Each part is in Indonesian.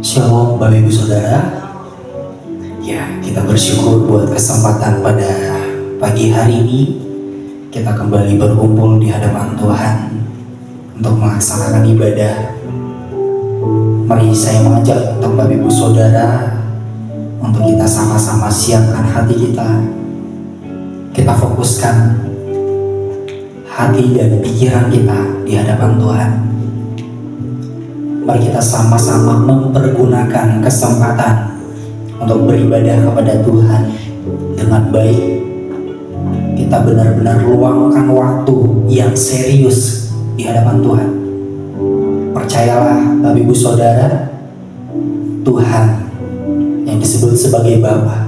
Shalom Bapak Ibu Saudara. Ya, kita bersyukur buat kesempatan pada pagi hari ini kita kembali berkumpul di hadapan Tuhan untuk melaksanakan ibadah. Mari saya mengajak untuk Bapak Ibu Saudara untuk kita sama-sama siapkan hati kita. Kita fokuskan hati dan pikiran kita di hadapan Tuhan. Mari kita sama-sama mempergunakan kesempatan untuk beribadah kepada Tuhan dengan baik. Kita benar-benar luangkan waktu yang serius di hadapan Tuhan. Percayalah Bapak Ibu Saudara, Tuhan yang disebut sebagai Bapa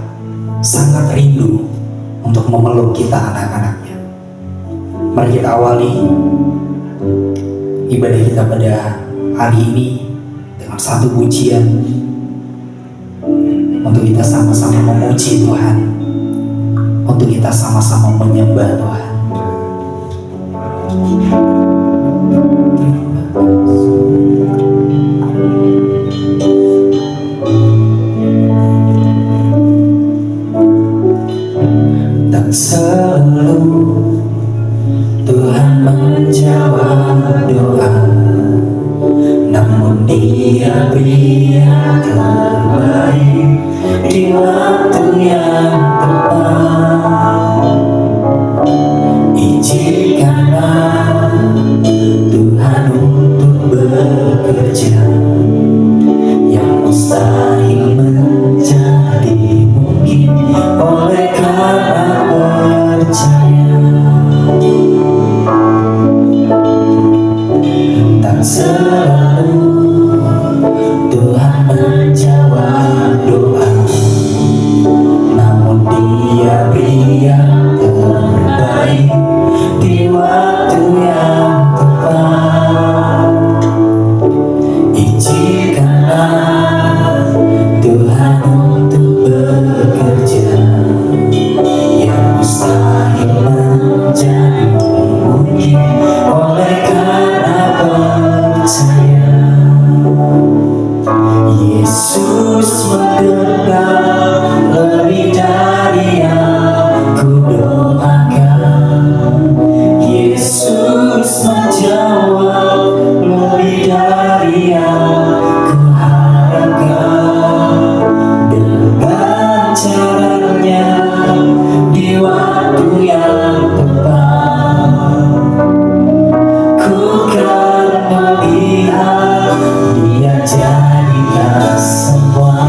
sangat rindu untuk memeluk kita anak-anaknya. Mari kita awali ibadah kita pada hari ini dengan satu pujian untuk kita sama-sama memuji Tuhan, untuk kita sama-sama menyembah Tuhan. Tak selalu Tuhan menjawab doa, namun Dia beri yang terbaik di waktu yang tepat. Izinkanlah Tuhan untuk bekerja yang mustahil menjadi mungkin oleh karena percaya. Tak selalu Tuhan menjawab doa, namun Dia beri yang terbaik di waktu yang tepat. Izinkanlah Tuhan untuk bekerja yang mustahil menjadi mungkin oleh karena percaya. Yesus mendengar lebih dari yang kudoakan. Yesus menjawab lebih dari yang kuharapkan. Dengan caranya di waktu yang tepat, ku kan melihat Dia jadikan semua.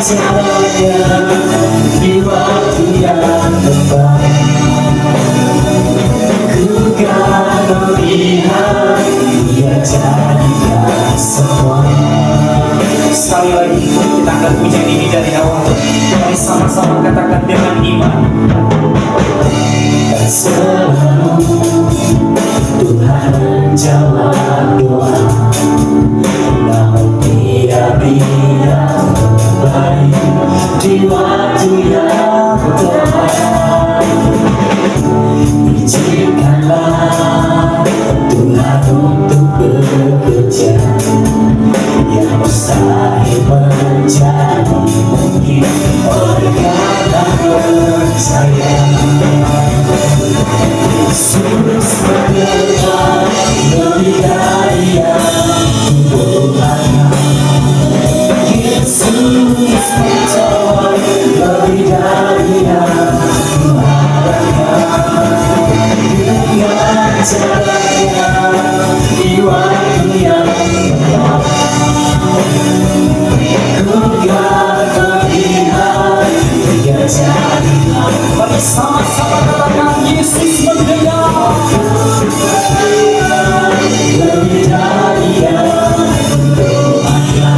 caranya di waktu yang tepat. Ku kan melihat dia jadikan semua. Sekali lagi kita akan punya ini dari awal. Mari sama-sama katakan dengan iman. Dan selalu Tuhan menjawab doa, namun Dia terbaik di waktu yang tepat. Izinkanlah Tuhan untuk bekerja, yang mustahil menjadi mungkin oleh karena percaya. Yesus bergerak lebih dari yang kuharapkan. Yesus menjawab lebih dari yang kuharapkan. Dengan caranya di waktu yang tepat. Ku kan melihat Dia jadikan. Mari sama-sama katakan Yesus mendengar lebih dari yang kudoakan.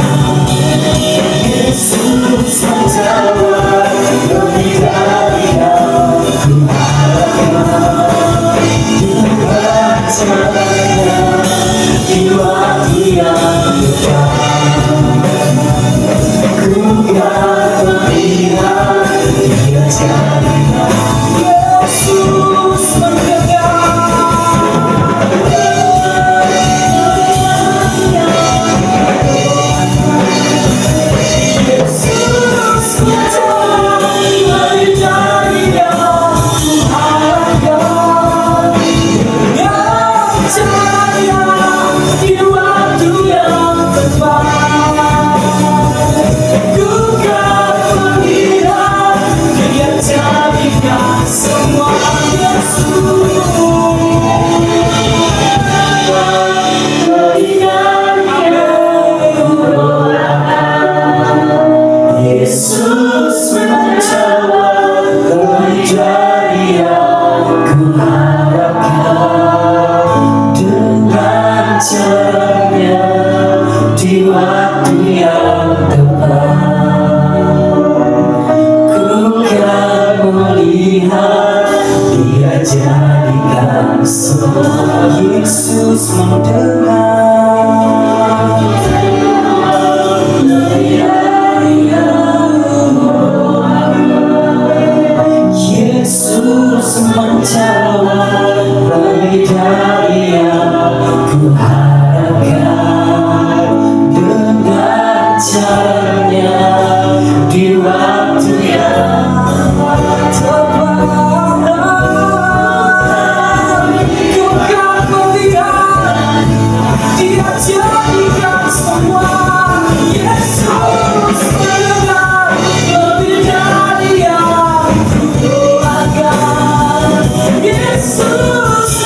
Yesus menjawab lebih dari yang kuharapkan. Dengan caranya di waktu yang tepat. Ku kan melihat Dia jadikan. Yesus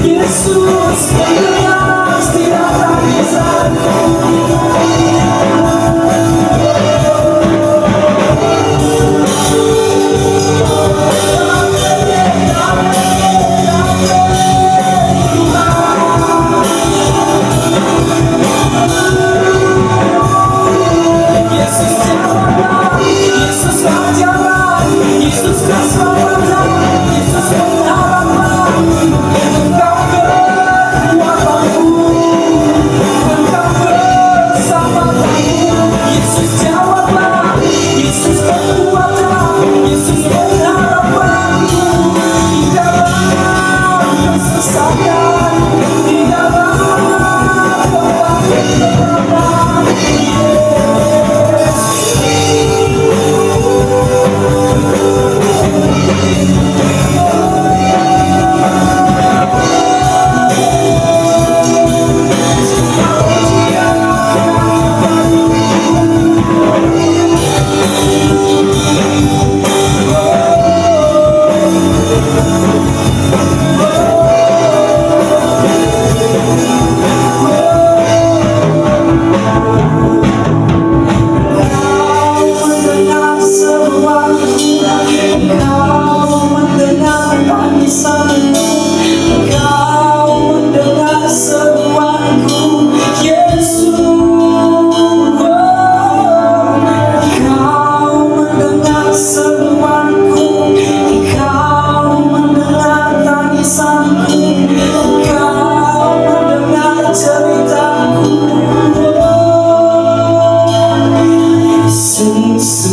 Yesus mendengar setiap tangisanku. Yesus jawablah, Yesus ajarlah, Yesus keselamatan, Yesus pengharapan. Engkau kekuatanku, Engkau bersamaku. Yesus jawablah, Yesus kekuatan, Yesus pengharapanku. Di dalam kesesakan, di dalam kebangkitan.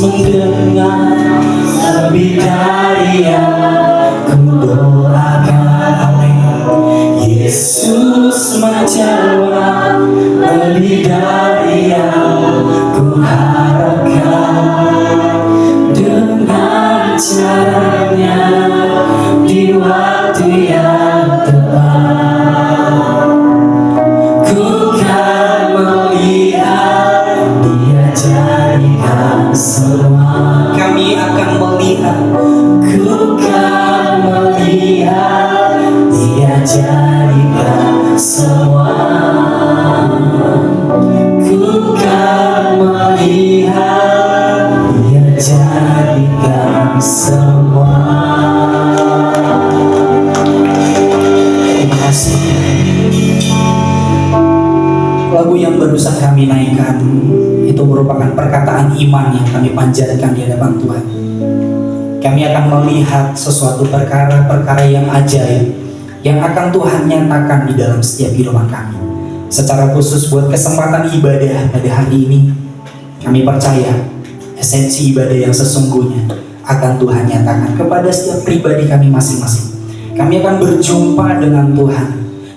Mendengar lebih dari yang kudoakan, amin. Yesus menjawab lebih dari yang kuharapkan. Dengan caranya di waktu yang tepat, ku kan melihat Dia jadikan semua. Kami akan melihat, ku kan melihat Dia jadikan semua. Ku kan melihat Dia jadikan semua. Terima kasih. Lagu yang barusan kami naikkan itu merupakan perkataan iman yang kami panjatkan di hadapan Tuhan. Kami akan melihat sesuatu perkara-perkara yang ajaib yang akan Tuhan nyatakan di dalam setiap kehidupan kami. Secara khusus buat kesempatan ibadah pada hari ini, kami percaya esensi ibadah yang sesungguhnya akan Tuhan nyatakan kepada setiap pribadi kami masing-masing. Kami akan berjumpa dengan Tuhan.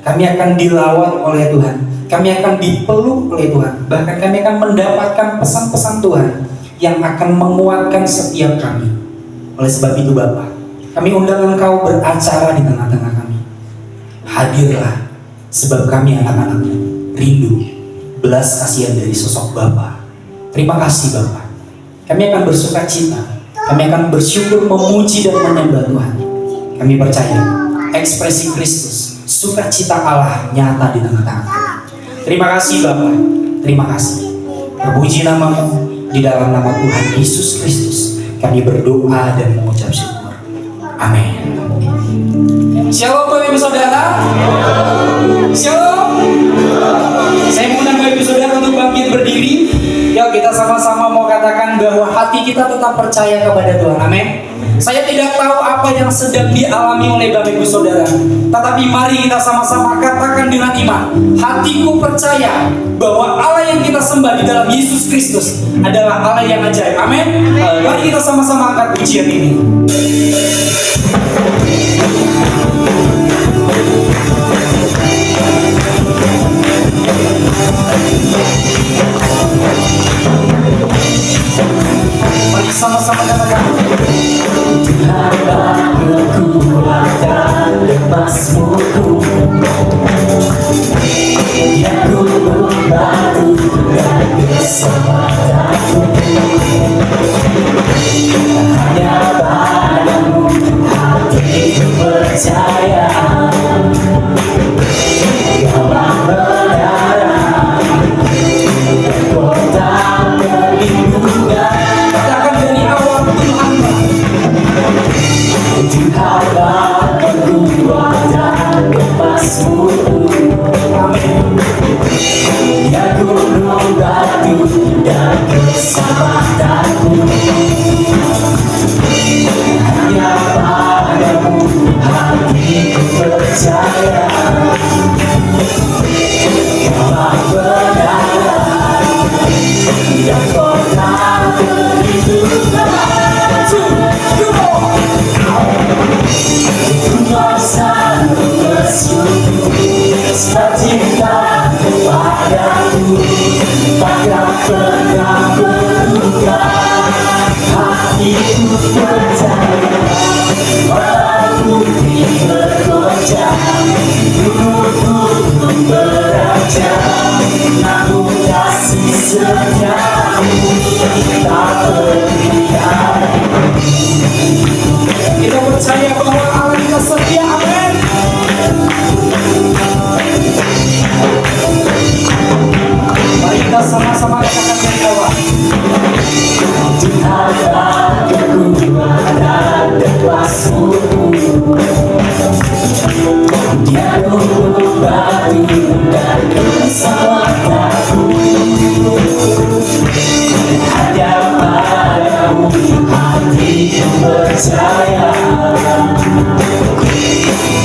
Kami akan dilawat oleh Tuhan. Kami akan dipeluk oleh Tuhan. Bahkan kami akan mendapatkan pesan-pesan Tuhan yang akan menguatkan setiap kami. Oleh sebab itu Bapa, kami undang Engkau beracara di tengah-tengah kami. Hadirlah, sebab kami anak-anak-Mu rindu belas kasihan dari sosok Bapa. Terima kasih Bapa. Kami akan bersuka cita. Kami akan bersyukur, memuji dan menyembah Tuhan. Kami percaya ekspresi Kristus, sukacita Allah nyata di tengah-tengah kami. Terima kasih Bapa, terima kasih. Terpuji nama-Mu, di dalam nama Tuhan Yesus Kristus kami berdoa dan mengucap syukur. Amin. Shalom Bapak Ibu Saudara. Shalom. Saya mengundang Bapak Ibu Saudara untuk bangkit berdiri. Yuk kita sama-sama mau katakan bahwa hati kita tetap percaya kepada Tuhan. Amin. Saya tidak tahu apa yang sedang dialami oleh Bapak Ibu Saudara, tetapi mari kita sama-sama katakan dengan iman, hatiku percaya bahwa Allah yang kita sembah di dalam Yesus Kristus adalah Allah yang ajaib. Amin. Mari kita sama-sama angkat pujian ini. Mari sama-sama katakan, Tuhanlah kekuatan dan Mazmurku, yang ku membantu dan keselamatanku. Hanya padamu hatiku percaya. bebasmu. Amin. Ya gunung batu dan keselamatanku, hanya padamu hatiku percaya. Kaulah benar dan kota perlindungan. Kuasa bersyukur sebab cinta kepadamu takkan pernah berubah. Hatiku percaya walaupun bergoncang, gunung berajang, namun kasih setiamu tak berhenti. Kita percaya bahwa Allah kita setia. Amin. Mari kita sama-sama katakan dari awal. Tuhan kekuatan dan kuasa-Mu, Dia gunung batu dan keselamatanku, hanya padamu hatiku percaya.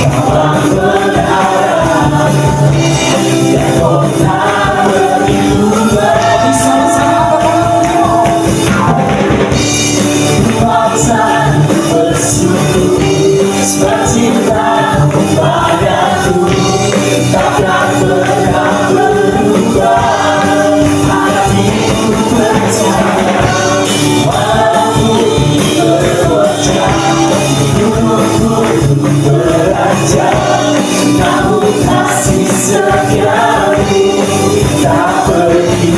Kaulah benar dan kota perlindungan. Bersama-sama kuasa bersyukur sebab cinta kepadaku takkan pernah berubah. Hatiku percaya walaupun bergoncang, gunung berajang, namun kasih setiamu tak berhenti.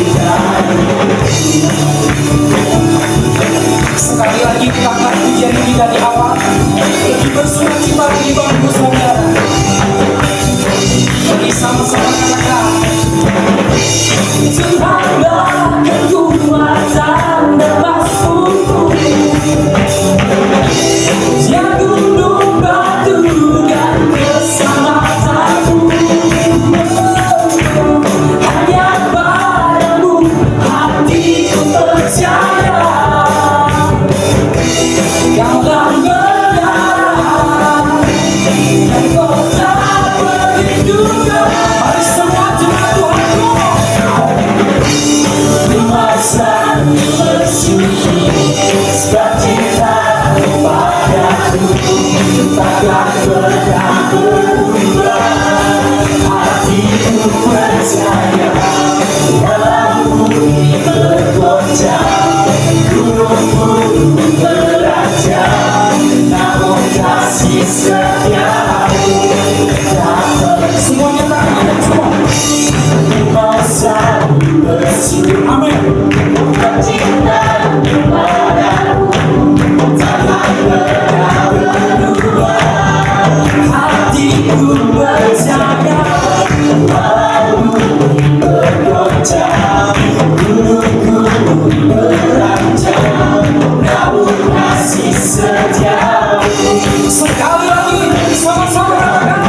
Sekali lagi kita angkat pujian ini dari awal, lebih bersuka-cita di bangku saudara. Mari sama-sama katakan, Tuhanlah kekuatan dan kuasa-Mu, Dia gunung batu dan keselamatanku, hanya padamu hatiku percaya. Kaulah benar dan kota perlindungan. Mari semua jemaat Tuhanku, masa bersyukur sebab cinta kepadaku takkan pernah berubah. Hatiku percaya walaupun bergoncang, gunung berajang, namun kasih setiamu tak pernah. Semuanya tangan semua. Masa bersyukur. Amin. Cinta kepadamu takkan pernah berubah. Hatiku percaya walaupun bergoncang, gunung berajang, namun kasih setiamu. Sekali lagi sama-sama katakan,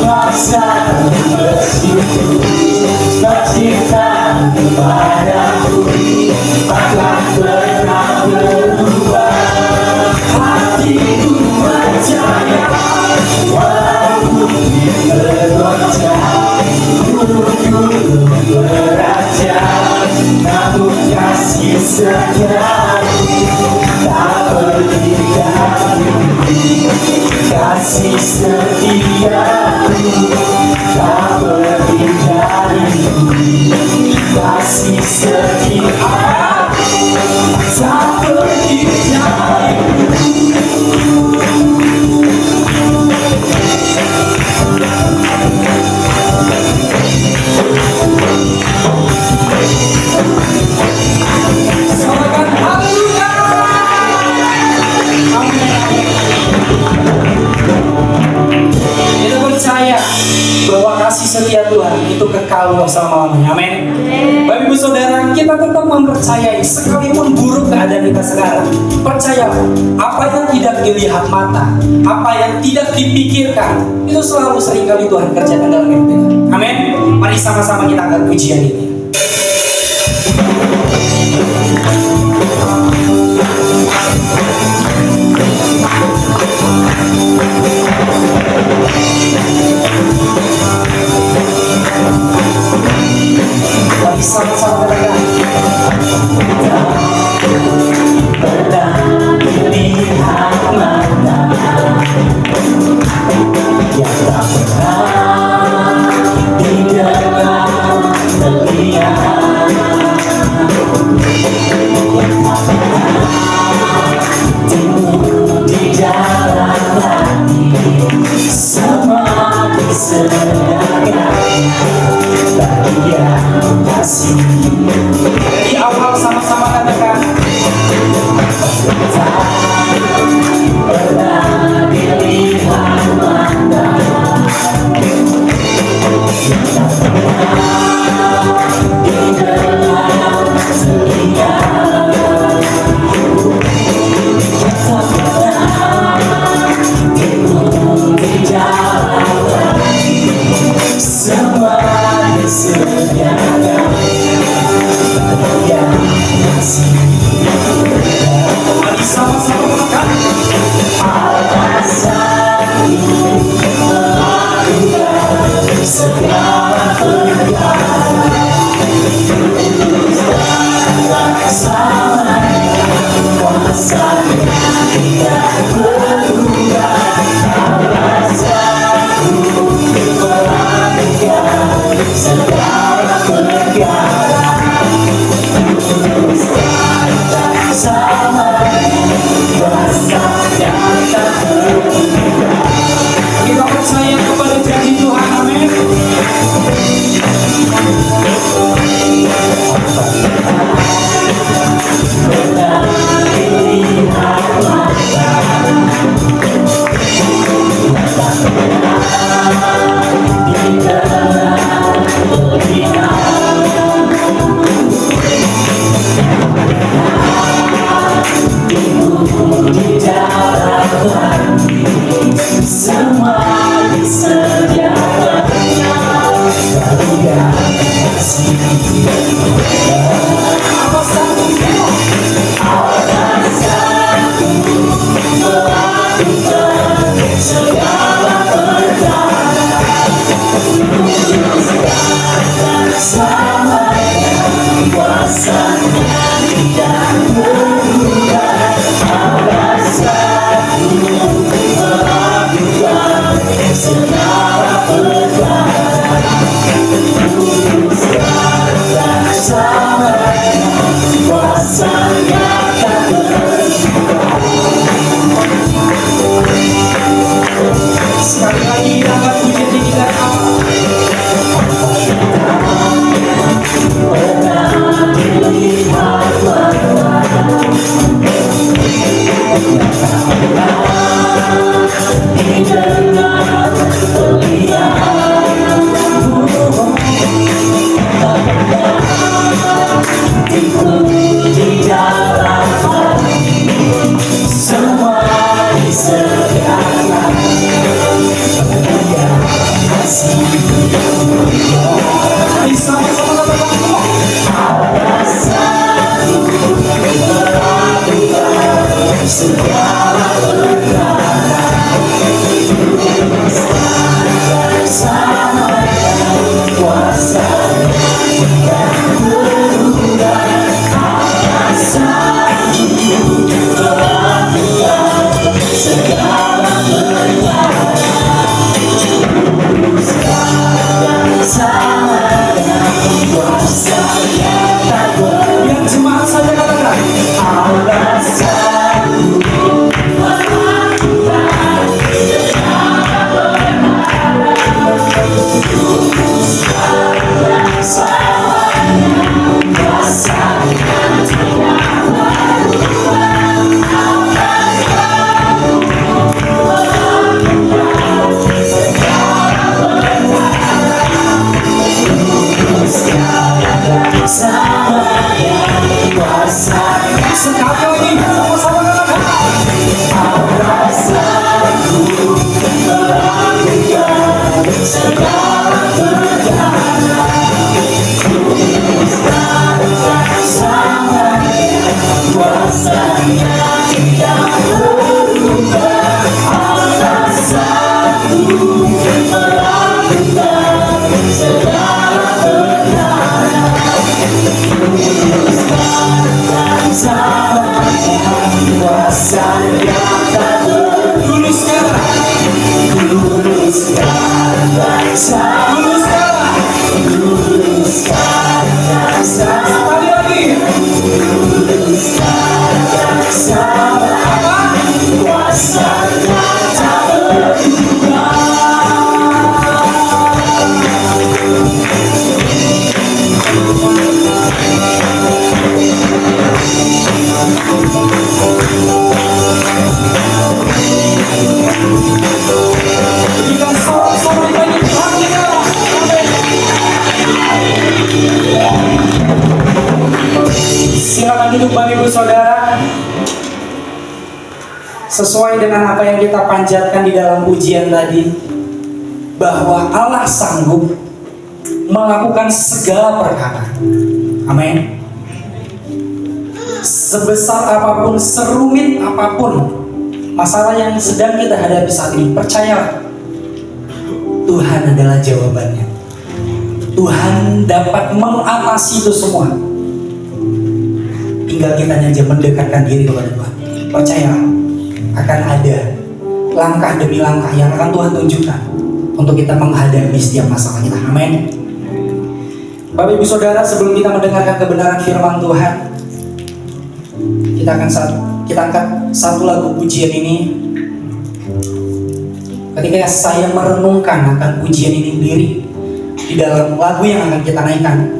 masa bersyukur sebab cinta kepadamu takkan pernah berubah. Hatiku percaya walaupun bergoncang, gunung berajang, namun kasih setiamu tak berhenti. Kasih setiamu tak berhenti. Kasih setiamu tak berhenti. Selamatkan haleluya. Kita percaya bahwa kasih setia Tuhan itu kekal selama-lamanya. Amin. Bapak Ibu Saudara, kita tetap mempercayai sekalipun buruk keadaan kita sekarang. Percaya, apa yang tidak dilihat mata, apa yang tidak dipikirkan, itu selalu seringkali Tuhan kerjakan dalam hidup kita. Amin. Mari sama-sama kita angkat pujian ini. Mari sama-sama katakan. Pernah dilihat mata yang tak pernah didengar telinga, timbul di dalam hati, semakin sedangkan bahagia kasih. Dari awal sama-sama katakan. Tak pernah dilihat mata yang tak pernah didengar telinga, yang tak pernah timbul di dalam hati, semua disediakan bahagia kasih. Mari sama-sama katakan. Segala perkara sama kuasanya tidak berubah. Alasanku melakukan segala perkara sama kuasanya tak berubah. Kita percaya kepada janji Tuhan. Amin. Pernah dilihat mata yang tak pernah didengar telinga, timbul di dalam hati, semua disediakan bahagia kasih. Alasanku melakukan segala perkara sama kuasanya tidak berubah. Alasanku melakukan segala perkara sama kuasanya tak berubah. Sekali lagi kita akan pujian ini dari awal. Pernah dilihat mata yang tak pernah didengar telinga, Sekali lagi. Berikan sorak-sorai bagi Tuhan kita. Silakan duduk Bapak Ibu Saudara. Sesuai dengan apa yang kita panjatkan di dalam pujian tadi, bahwa Allah sanggup melakukan segala perkara. Amin. Sebesar apapun, serumit apapun masalah yang sedang kita hadapi saat ini, percayalah, Tuhan adalah jawabannya. Tuhan dapat mengatasi itu semua. Tinggal kita hanya mendekatkan diri kepada Tuhan. Percayalah, akan ada langkah demi langkah yang akan Tuhan tunjukkan untuk kita menghadapi setiap masalah kita. Amin. Bapak Ibu Saudara, sebelum kita mendengarkan kebenaran firman Tuhan, kita angkat satu lagu pujian ini. Ketika saya merenungkan akan pujian ini sendiri di dalam lagu yang akan kita naikkan,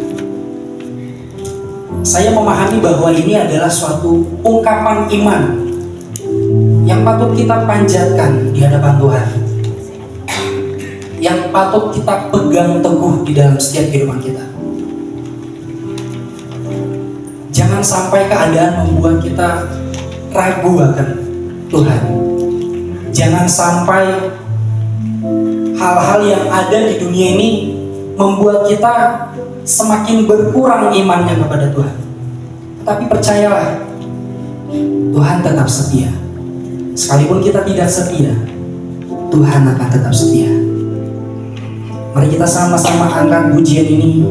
saya memahami bahwa ini adalah suatu ungkapan iman yang patut kita panjatkan di hadapan Tuhan, yang patut kita pegang teguh di dalam setiap kehidupan kita. Jangan sampai keadaan membuat kita ragu akan Tuhan. Jangan sampai hal-hal yang ada di dunia ini membuat kita semakin berkurang imannya kepada Tuhan. Tapi percayalah, Tuhan tetap setia. Sekalipun kita tidak setia, Tuhan akan tetap setia. Mari kita sama-sama angkat pujian ini.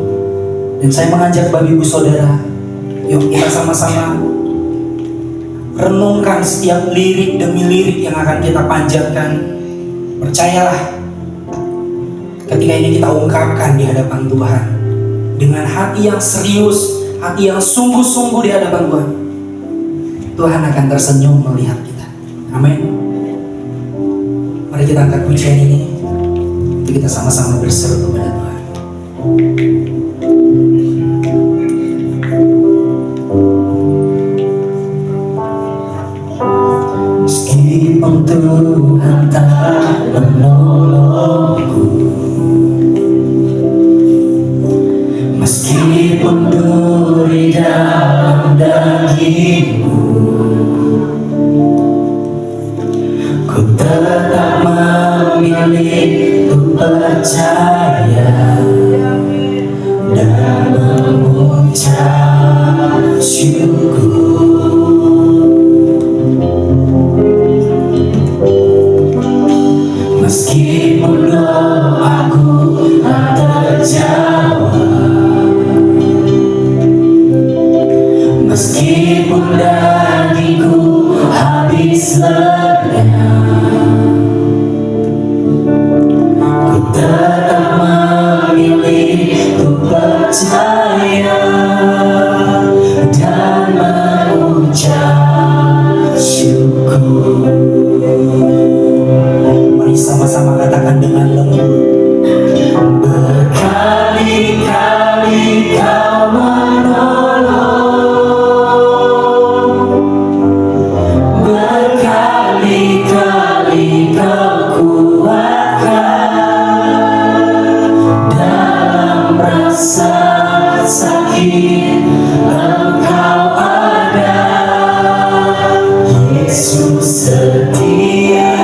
Dan saya mengajak Bapak Ibu Saudara, yuk kita sama-sama renungkan setiap lirik demi lirik yang akan kita panjatkan. Percayalah, ketika ini kita ungkapkan di hadapan Tuhan dengan hati yang serius, hati yang sungguh-sungguh di hadapan Tuhan, Tuhan akan tersenyum melihat kita. Amin. Mari kita angkat pujian ini untuk kita sama-sama berseru kepada Tuhan. Meskipun Tuhan tak menolongku, meskipun duri dalam dagingmu, ku tetap memilih untuk percaya dan mengucap syukur. Meskipun doaku tak terjawab, meskipun dagingku habis lenyap, ku tetap memilih untuk percaya dan mengucap syukur. Mari sama-sama katakan dengan lembut. Berkali-kali Kau menolong, berkali-kali Kau kuatkan dalam rasa sakit. Engkau ada, Yesus setia.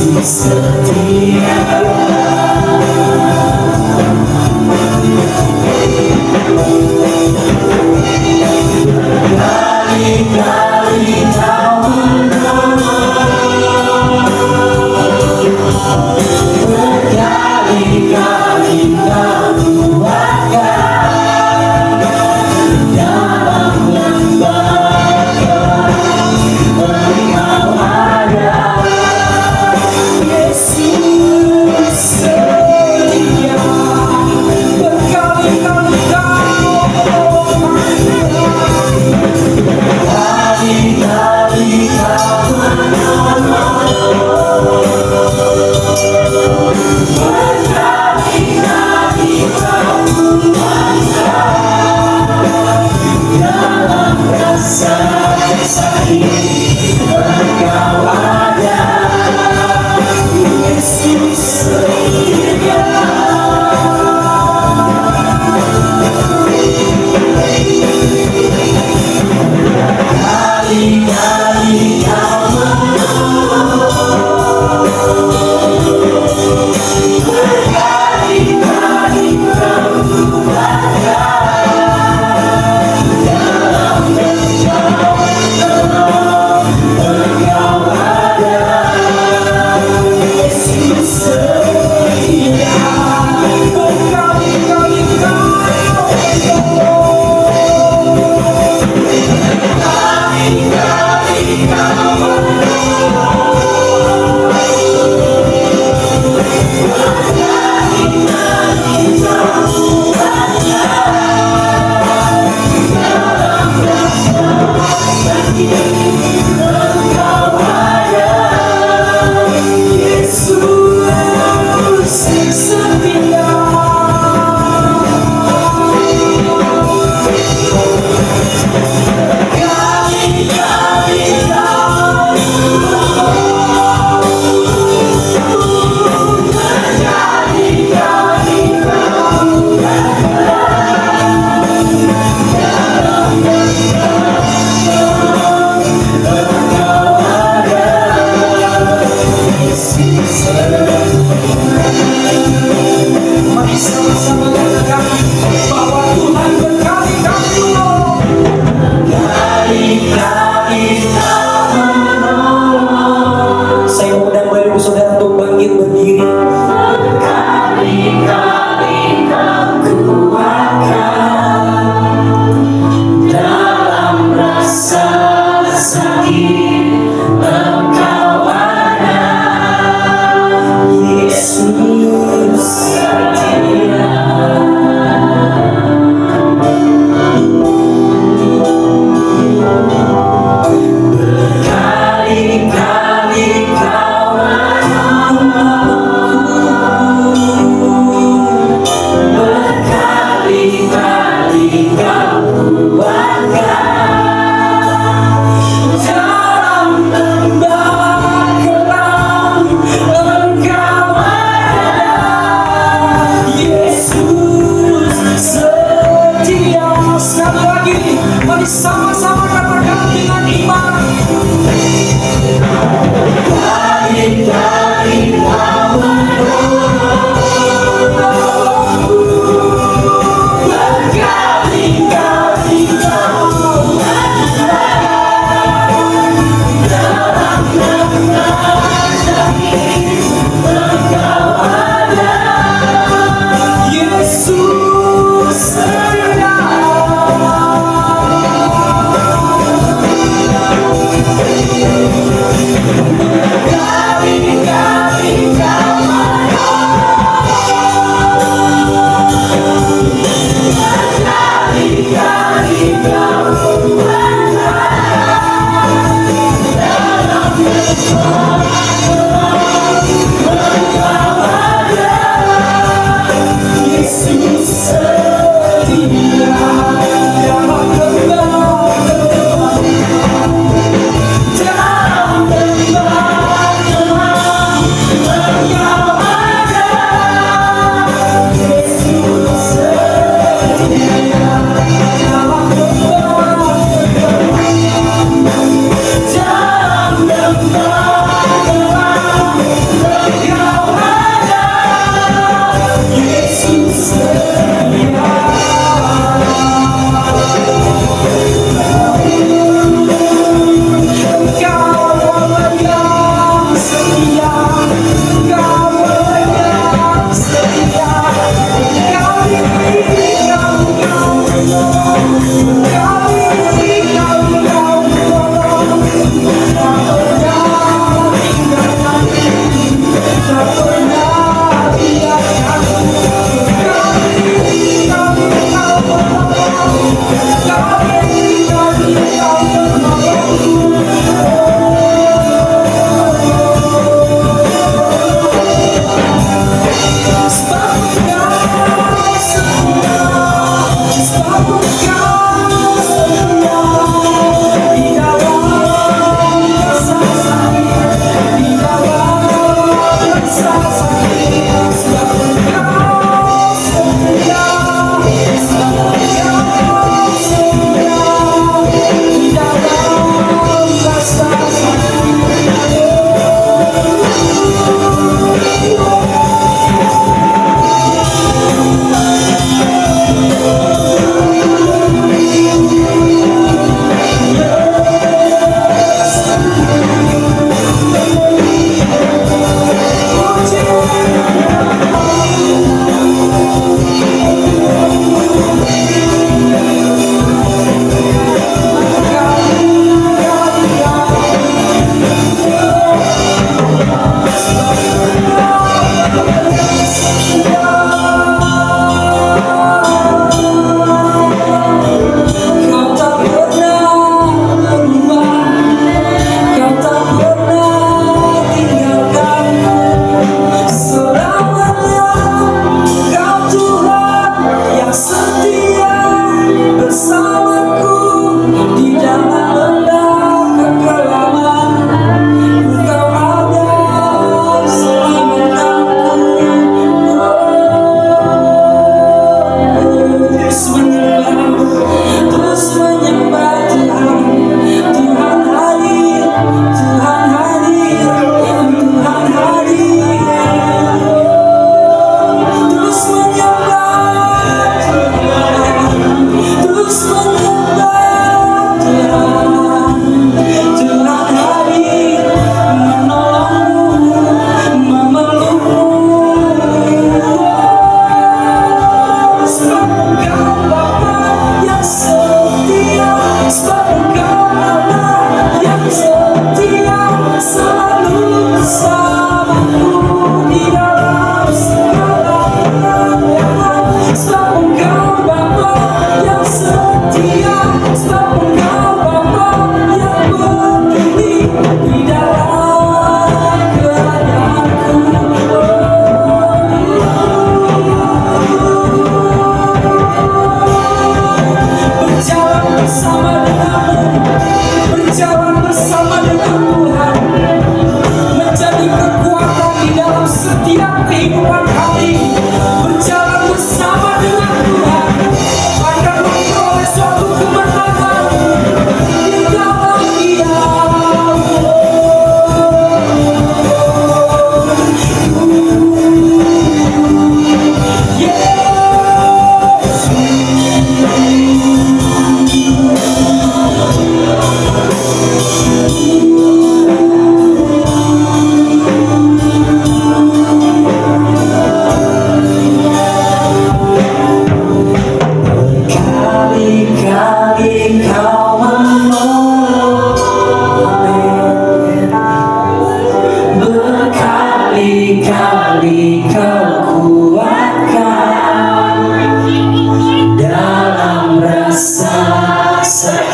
Yesus setia. Kali-kali kau menolong, berkali-kali kau kuatkan dalam lembaga. Engkau ada, Yesus setia. Berkali-kali kau kali-kali kau menolong, berkali-kali kau kuatkan dalam rasa sakit. Engkau ada, Yesus setia. Kali-kali kau menolong, berkali-kali kau kuatkan dalam bencana. Engkau ada, Yesus setia. Berkali-kali kau kali-kali kau mari sama-sama katakan bahwa Tuhan berkali-kali menolong. Kali-kali kau menolong. Saya mengundang Bapak Ibu Saudara untuk bangkit berdiri. Kali-kali kau kuatkan dalam rasa sakit. Engkau ada, Yesus setia. Berkali-kali kau menolong, berkali-kali kau kuatkan dalam lembah kelam. Engkau ada, Yesus setia. Sekali lagi, mari sama-sama katakan dengan iman. Kali-kali kau menolong, berkali-kali kau kuatkan dalam lembah sakit. Engkau ada, Yesus setia. Kali-kali kau menolong,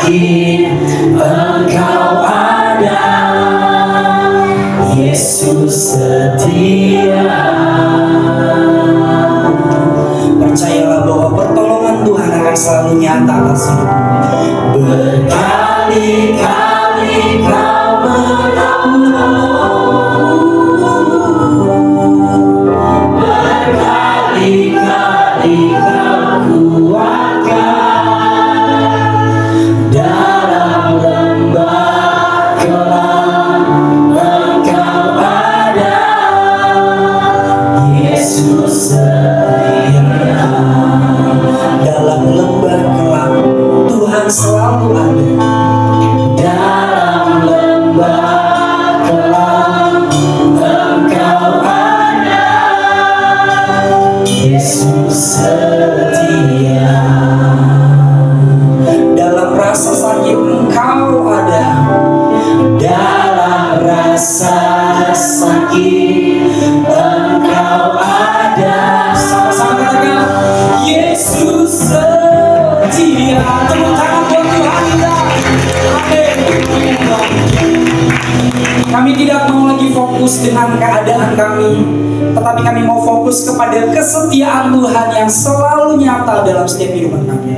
yakin Engkau ada, Yesus setia. Percayalah bahwa pertolongan Tuhan akan selalu nyata atas hidup. Berkali-kali kau menolongku, berkali-kali kau kuatkan, dalam lembah kelam Engkau ada, Yesus setia. Dalam lembah kelam Tuhan selalu ada. Dalam lembah kelam Engkau ada, Yesus setia. Dalam rasa sakit Engkau ada. Dalam rasa sakit Engkau ada. Sama-sama katakan, Yesus setia. Tepuk tangan buat Tuhan kita. Kami tidak mau lagi fokus dengan keadaan kami, tetapi kami mau fokus kepada kesetiaan Tuhan yang selalu nyata dalam setiap kehidupan kami.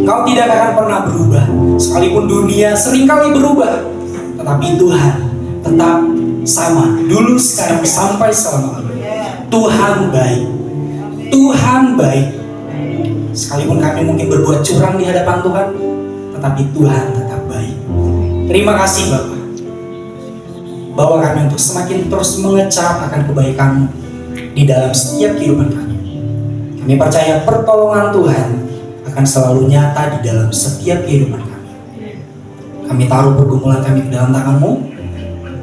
Engkau tidak akan pernah berubah, sekalipun dunia seringkali berubah, tetapi Tuhan tetap sama, dulu, sekarang, sampai selama-lamanya. Tuhan baik, Tuhan baik. Sekalipun kami mungkin berbuat curang di hadapan Tuhan, tetapi Tuhan tetap baik. Terima kasih Bapak, bawa kami untuk semakin terus mengecap akan kebaikan di dalam setiap kehidupan kami. Kami percaya pertolongan Tuhan akan selalu nyata di dalam setiap kehidupan kami. Kami taruh pergumulan kami ke dalam tangan-Mu,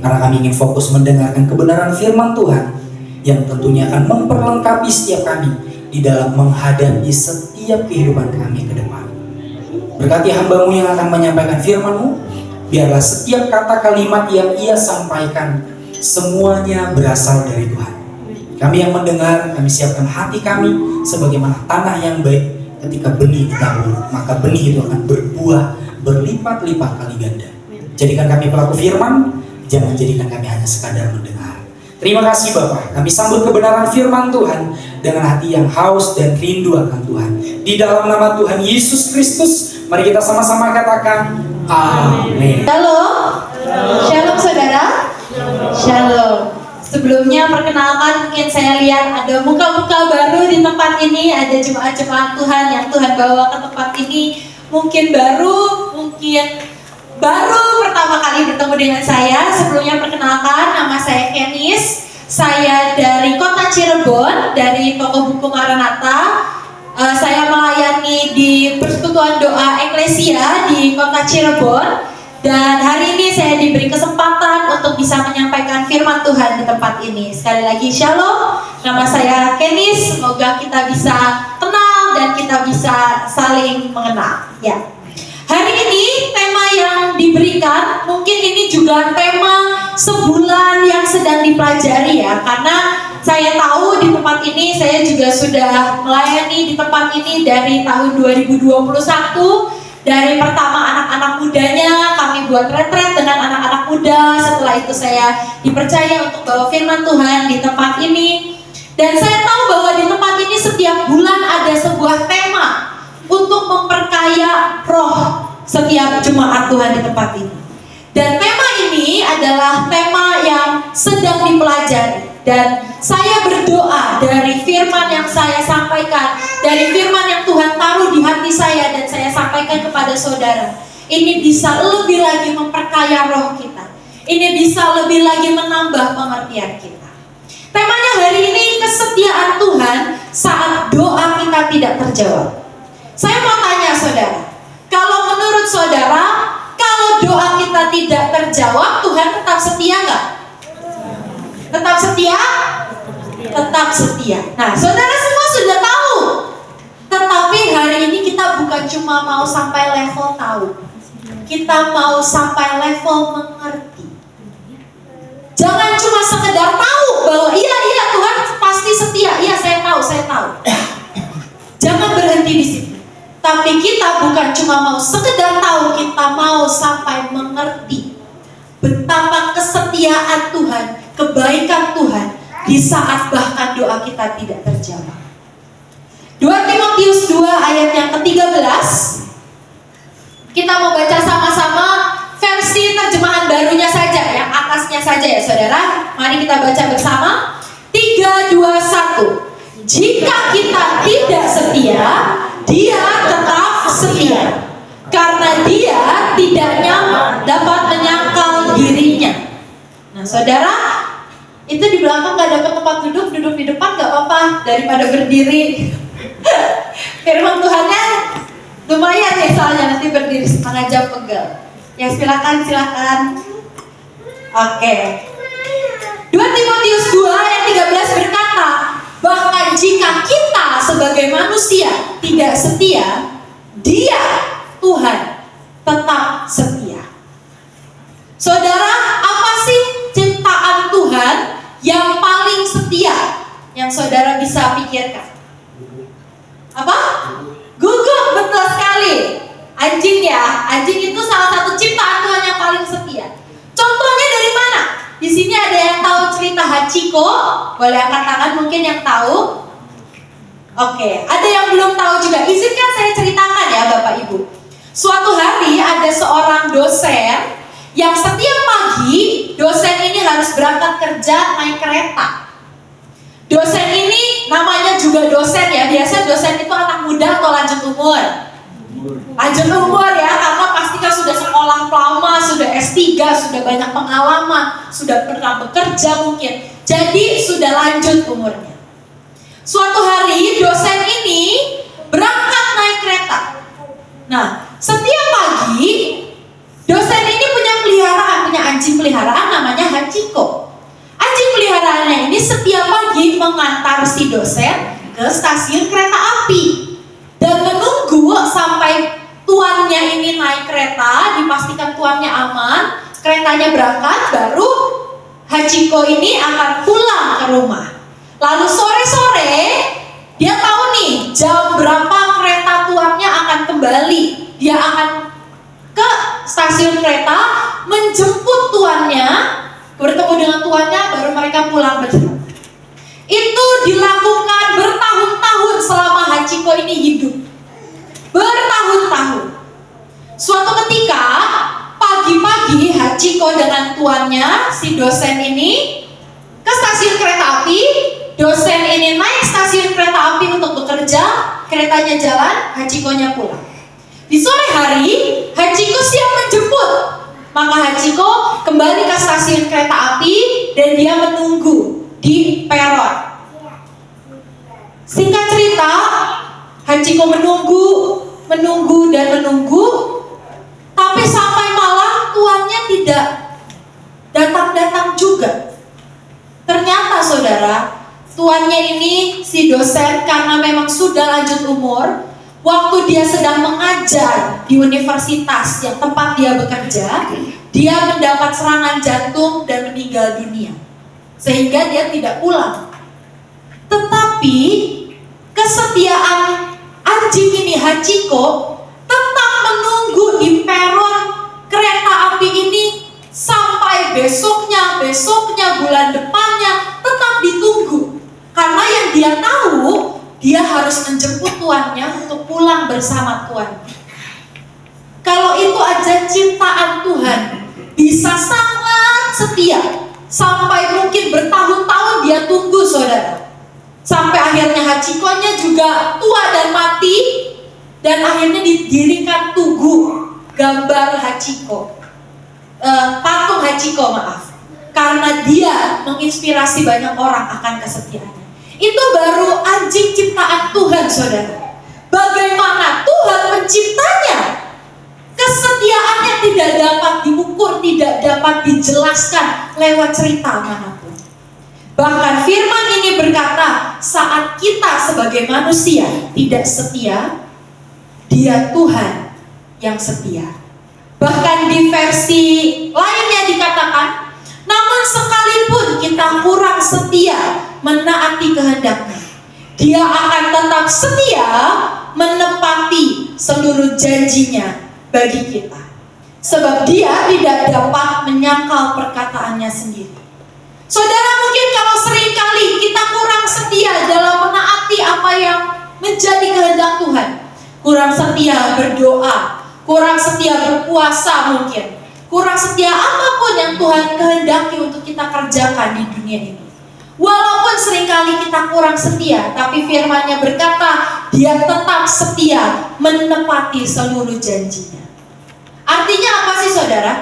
karena kami ingin fokus mendengarkan kebenaran firman Tuhan yang tentunya akan memperlengkapi setiap kami di dalam menghadapi setiap kehidupan kami ke depan. Berkati hamba-Mu yang akan menyampaikan firman-Mu, biarlah setiap kata kalimat yang ia sampaikan semuanya berasal dari Tuhan. Kami yang mendengar, kami siapkan hati kami sebagaimana tanah yang baik. Ketika benih ditabur, maka benih itu akan berbuah berlipat-lipat kali ganda. Jadikan kami pelaku firman, jangan jadikan kami hanya sekadar mendengar. Terima kasih Bapak, kami sambut kebenaran firman Tuhan dengan hati yang haus dan rindu akan Tuhan. Di dalam nama Tuhan Yesus Kristus, mari kita sama-sama katakan amin. Halo, shalom saudara. Shalom. Sebelumnya perkenalkan, mungkin saya lihat ada muka-muka baru di tempat ini. Ada jemaat-jemaat Tuhan yang Tuhan bawa ke tempat ini. Mungkin baru pertama kali bertemu dengan saya. Sebelumnya perkenalkan, nama saya Kenis. Saya dari kota Cirebon, dari toko buku Maranatha. Saya melayani di Persekutuan Doa Eklesia di kota Cirebon. Dan hari ini saya diberi kesempatan untuk bisa menyampaikan firman Tuhan di tempat ini. Sekali lagi shalom, nama saya Kenis. Semoga kita bisa kenal dan kita bisa saling mengenal. Ya. Hari ini tema yang diberikan mungkin ini juga tema sebulan yang sedang dipelajari ya. Karena saya tahu di tempat ini saya juga sudah melayani di tempat ini dari tahun 2021. Dari pertama anak-anak mudanya, kami buat retret dengan anak-anak muda. Setelah itu saya dipercaya untuk bawa firman Tuhan di tempat ini. Dan saya tahu bahwa di tempat ini setiap bulan ada sebuah tema untuk memperkaya roh setiap jemaat Tuhan di tempat ini. Dan tema ini adalah tema yang sedang dipelajari. Dan saya berdoa dari firman yang saya sampaikan, dari firman yang Tuhan taruh di hati saya dan saya sampaikan kepada saudara, ini bisa lebih lagi memperkaya roh kita. Ini bisa lebih lagi menambah pengertian kita. Temanya hari ini kesetiaan Tuhan saat doa kita tidak terjawab. Saya mau tanya saudara, kalau menurut saudara, kalau doa kita tidak terjawab, Tuhan tetap setia nggak? Tetap setia? Tetap setia. Nah, saudara semua sudah tahu. Tetapi hari ini kita bukan cuma mau sampai level tahu. Kita mau sampai level mengerti. Jangan cuma sekedar tahu bahwa iya Tuhan pasti setia. Iya, saya tahu. Jangan berhenti di situ. Tapi kita bukan cuma mau sekedar tahu, kita mau sampai mengerti betapa kesetiaan Tuhan, kebaikan Tuhan di saat bahkan doa kita tidak terjawab. 2 Timotius 2 ayat yang ke-13. Kita mau baca sama-sama versi terjemahan barunya saja, yang atasnya saja ya saudara. Mari kita baca bersama. 3, 2, 1. Jika kita tidak setia, Dia tetap setia, karena Dia tidak dapat menyangkal dirinya. Nah saudara, itu di belakang gak dapat tempat duduk di depan gak apa-apa, daripada berdiri. Firman Tuhannya lumayan ya, soalnya nanti berdiri setengah jam pegel. Ya silakan. Oke. 2 Timotius 2 ayat 13 berkata, bahkan jika kita sebagai manusia tidak setia, Dia, Tuhan, tetap setia. Saudara, apa sih ciptaan Tuhan yang paling setia yang saudara bisa pikirkan? Apa? Guguk, betul sekali. Anjing ya, anjing itu salah satu ciptaan Tuhan yang paling setia. Contohnya dari mana? Di sini ada yang tahu cerita Hachiko? Boleh angkat tangan mungkin yang tahu. Oke, ada yang belum tahu juga. Izinkan saya ceritakan ya Bapak Ibu. Suatu hari ada seorang dosen yang setiap pagi dosen ini harus berangkat kerja naik kereta. Dosen ini namanya juga dosen ya. Biasa dosen itu anak muda atau lanjut umur? Lanjut umur ya, karena pastikan sudah sekolah lama, sudah S3, sudah banyak pengalaman, sudah pernah bekerja mungkin. Jadi sudah lanjut umurnya. Suatu hari dosen ini berangkat naik kereta. Nah, setiap pagi dosen ini punya anjing peliharaan namanya Hachiko. Anjing peliharaannya ini setiap pagi mengantar si dosen ke stasiun kereta api dan menunggu sampai tuannya ini naik kereta, dipastikan tuannya aman, keretanya berangkat, baru Hachiko ini akan pulang ke rumah. Lalu sore-sore dia tahu nih jam berapa kereta tuannya akan kembali. Dia akan ke stasiun kereta menjemput tuannya, bertemu dengan tuannya, baru mereka pulang bersama. Itu dilakukan bertahun-tahun selama Hachiko ini hidup. Bertahun-tahun. Suatu ketika pagi-pagi Hachiko dengan tuannya, si dosen ini ke stasiun kereta api. Dosen ini naik stasiun kereta api untuk bekerja, keretanya jalan, Hachiko-nya pulang. Di sore hari, Hachiko siap menjemput. Maka Hachiko kembali ke stasiun kereta api dan dia menunggu di peron. Singkat cerita, Hachiko menunggu, tapi sampai malam tuannya tidak datang-datang juga. Ternyata saudara, tuannya ini si dosen karena memang sudah lanjut umur, waktu dia sedang mengajar di universitas yang tempat dia bekerja, dia mendapat serangan jantung dan meninggal dunia. Sehingga dia tidak pulang. Tetapi kesetiaan anjing ini Hachiko tetap menunggu di peron kereta api ini sampai besoknya, bulan depannya, tetap ditunggu. Karena yang dia tahu, dia harus menjemput tuannya untuk pulang bersama tuannya. Kalau itu aja ciptaan Tuhan, bisa sangat setia. Sampai mungkin bertahun-tahun dia tunggu saudara. Sampai akhirnya Hachiko-nya juga tua dan mati. Dan akhirnya didirikan tugu gambar Hachiko, patung Hachiko maaf. Karena dia menginspirasi banyak orang akan kesetiaannya. Itu baru anjing ciptaan Tuhan saudara. Bagaimana Tuhan menciptanya, kesetiaannya tidak dapat diukur, tidak dapat dijelaskan lewat cerita manapun. Bahkan firman ini berkata, saat kita sebagai manusia tidak setia, Dia Tuhan yang setia. Bahkan di versi lainnya dikatakan, namun sekalipun kita kurang setia menaati kehendaknya, Dia akan tetap setia menepati seluruh janjinya bagi kita. Sebab Dia tidak dapat menyangkal perkataannya sendiri. Saudara, mungkin kalau seringkali kita kurang setia dalam menaati apa yang menjadi kehendak Tuhan. Kurang setia berdoa, kurang setia berpuasa mungkin. Kurang setia apapun yang Tuhan kehendaki untuk kita kerjakan di dunia ini. Walaupun seringkali kita kurang setia, tapi firman-Nya berkata, Dia tetap setia menepati seluruh janjinya. Artinya apa sih saudara?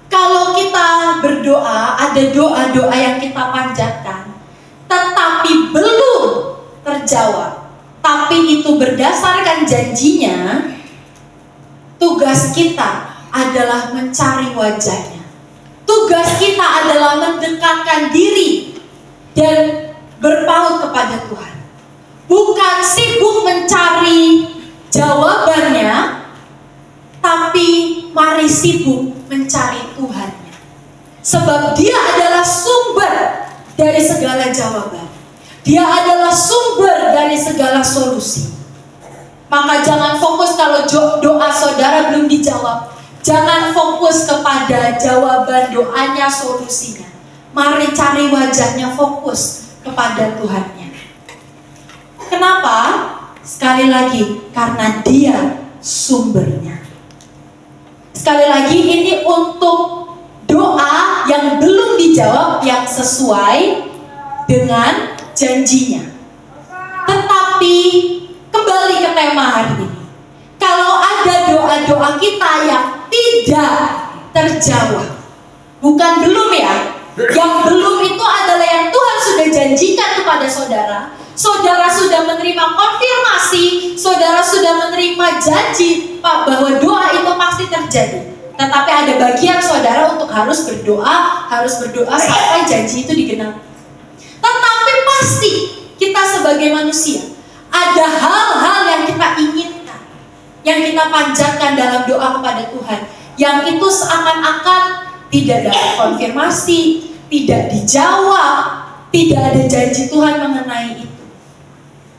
Kalau kita berdoa, ada doa-doa yang kita panjatkan, tetapi belum terjawab, tapi itu berdasarkan janjinya, tugas kita adalah mencari wajah-Nya. Tugas kita adalah mendekatkan diri dan berpaut kepada Tuhan. Bukan sibuk mencari jawabannya, tapi mari sibuk mencari Tuhan-Nya. Sebab Dia adalah sumber dari segala jawaban. Dia adalah sumber dari segala solusi. Maka jangan fokus kalau doa saudara belum dijawab. Jangan fokus kepada jawaban doanya, solusinya. Mari cari wajah-Nya, fokus kepada Tuhan-Nya. Kenapa? Sekali lagi, karena Dia sumbernya. Sekali lagi, ini untuk doa yang belum dijawab, yang sesuai dengan janjinya. Tetapi kembali ke tema hari ini. Kalau ada doa-doa kita yang tidak terjawab, bukan belum ya, yang belum itu adalah yang Tuhan sudah janjikan kepada saudara. Saudara sudah menerima konfirmasi, saudara sudah menerima janji bahwa doa itu pasti terjadi. Tetapi ada bagian saudara untuk harus berdoa sampai janji itu digenapi. Tetapi pasti kita sebagai manusia ada hal-hal yang kita inginkan, yang kita panjatkan dalam doa kepada Tuhan, yang itu seakan-akan tidak dapat konfirmasi, tidak dijawab, tidak ada janji Tuhan mengenai itu.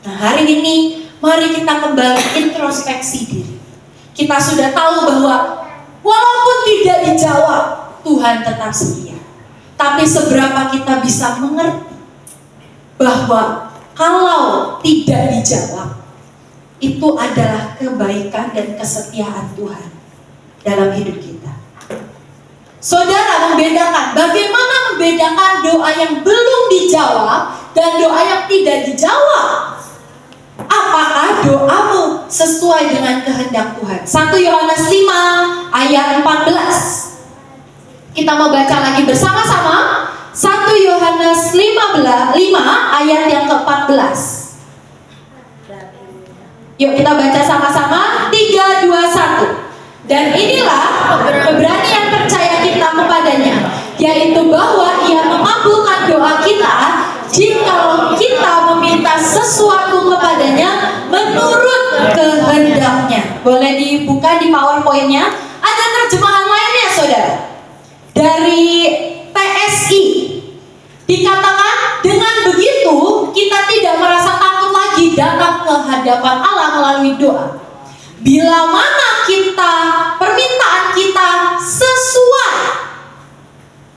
Nah, hari ini mari kita kembali introspeksi diri. Kita sudah tahu bahwa walaupun tidak dijawab, Tuhan tetap setia. Tapi seberapa kita bisa mengerti bahwa kalau tidak dijawab, itu adalah kebaikan dan kesetiaan Tuhan dalam hidup kita. Saudara, bagaimana membedakan doa yang belum dijawab dan doa yang tidak dijawab? Apakah doamu sesuai dengan kehendak Tuhan? 1 Yohanes 5 ayat 14. Kita mau baca lagi bersama-sama. 1 Yohanes 5 ayat yang ke-14. Yuk kita baca sama-sama. 3, 2, 1. Dan inilah keberanian percaya kita kepadanya, yaitu bahwa Ia mengabulkan doa kita jikalau kita meminta sesuatu kepadanya menurut kehendaknya. Boleh dibuka di PowerPoint-nya. Ada terjemahan lainnya saudara. Dari TSI dikatakan, dengan begitu kita tidak merasa takut lagi datang ke hadapan Allah melalui doa. Bila mana permintaan kita sesuai,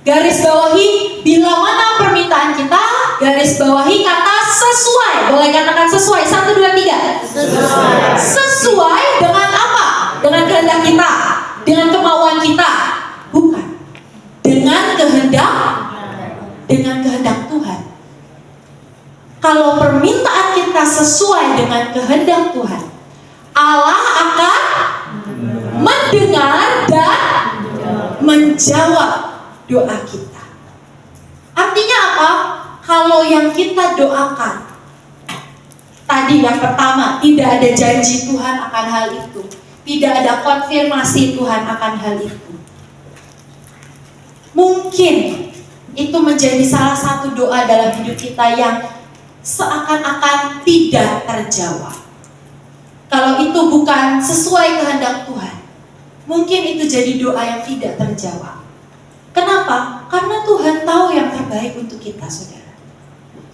garis bawahi, bila mana permintaan kita, garis bawahi kata sesuai. Boleh katakan sesuai. 1, 2, 3. Sesuai dengan apa? Dengan kehendak kita, dengan kemauan kita. Bukan. Dengan kehendak Tuhan. Kalau permintaan kita sesuai dengan kehendak Tuhan, Allah akan mendengar dan menjawab doa kita. Artinya apa? Kalau yang kita doakan, tadi yang pertama, tidak ada janji Tuhan akan hal itu, tidak ada konfirmasi Tuhan akan hal itu, mungkin itu menjadi salah satu doa dalam hidup kita yang seakan-akan tidak terjawab. Kalau itu bukan sesuai kehendak Tuhan, mungkin itu jadi doa yang tidak terjawab. Kenapa? Karena Tuhan tahu yang terbaik untuk kita, saudara.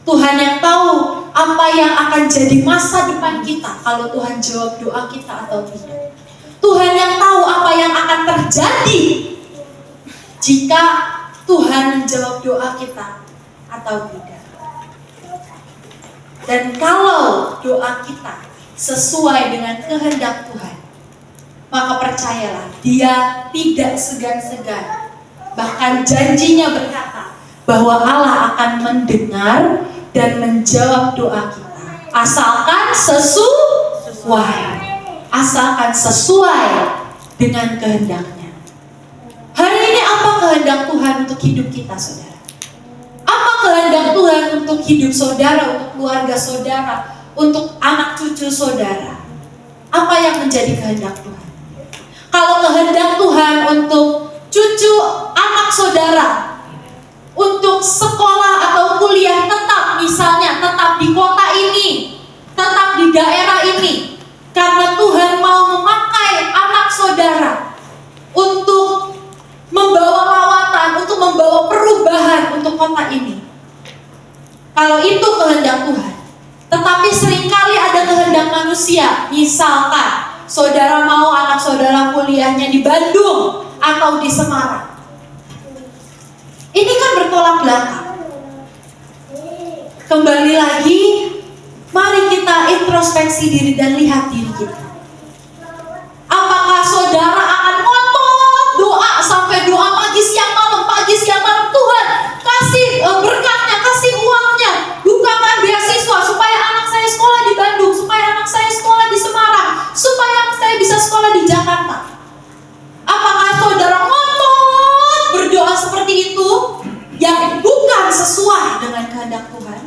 Tuhan yang tahu apa yang akan jadi masa depan kita kalau Tuhan jawab doa kita atau tidak. Tuhan yang tahu apa yang akan terjadi jika Tuhan menjawab doa kita atau tidak. Dan kalau doa kita sesuai dengan kehendak Tuhan, maka percayalah, Dia tidak segan-segan. Bahkan janjinya berkata bahwa Allah akan mendengar dan menjawab doa kita. Asalkan sesuai dengan kehendaknya. Hari ini apa kehendak Tuhan untuk hidup kita, saudara? Apa kehendak Tuhan untuk hidup saudara, untuk keluarga saudara, untuk anak cucu saudara? Apa yang menjadi kehendak Tuhan? Kalau kehendak Tuhan untuk cucu anak saudara, untuk sekolah atau kuliah tetap, misalnya tetap di kota ini, tetap di daerah ini, karena Tuhan mau memakai anak saudara untuk membawa lawatan, untuk membawa perubahan untuk kota ini. Kalau itu kehendak Tuhan. Tetapi seringkali ada kehendak manusia. Misalkan saudara mau anak saudara kuliahnya di Bandung atau di Semarang. Ini kan bertolak belakang. Kembali lagi, mari kita introspeksi diri dan lihat diri kita. Apakah saudara akan ngotot doa sampai doa pagi siang malam, Tuhan kasih berkatnya, kasih uangnya, bukakan beasiswa supaya anak saya sekolah di Bandung, supaya anak saya sekolah di Semarang, supaya anak saya bisa sekolah di Jakarta. Apakah saudara ngotot berdoa seperti itu yang bukan sesuai dengan kehendak Tuhan?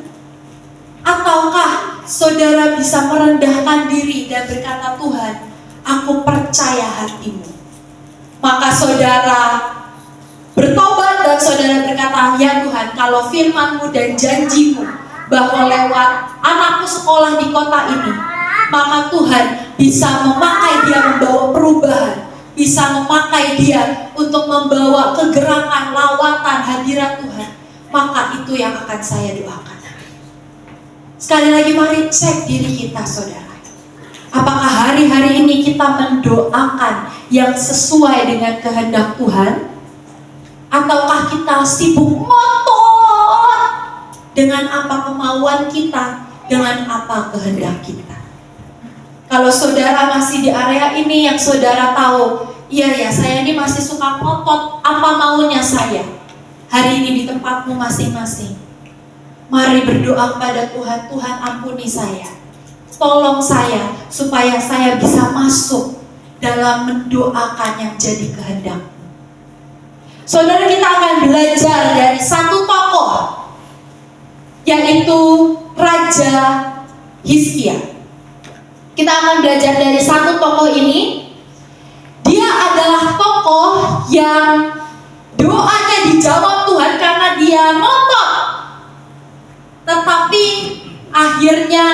Ataukah saudara bisa merendahkan diri dan berkata, Tuhan, aku percaya hatimu. Maka saudara bertobat dan saudara berkata, ya Tuhan, kalau firman-Mu dan janji-Mu bahwa lewat anakku sekolah di kota ini, maka Tuhan bisa memakai dia membawa perubahan, bisa memakai dia untuk membawa kegerakan, lawatan, hadirat Tuhan, maka itu yang akan saya doakan. Sekali lagi mari cek diri kita, saudara. Apakah hari-hari ini kita mendoakan yang sesuai dengan kehendak Tuhan? Ataukah kita sibuk ngotot dengan apa kemauan kita, dengan apa kehendak kita? Kalau saudara masih di area ini yang saudara tahu, iya ya, saya ini masih suka ngotot apa maunya saya. Hari ini di tempatmu masing-masing, mari berdoa kepada Tuhan, Tuhan ampuni saya. Tolong saya supaya saya bisa masuk dalam mendoakan yang jadi kehendak. Saudara, kita akan belajar dari satu tokoh, yaitu Raja Hizkia. Kita akan belajar dari satu tokoh ini. Dia adalah tokoh yang doanya dijawab Tuhan karena dia ngotot, tetapi akhirnya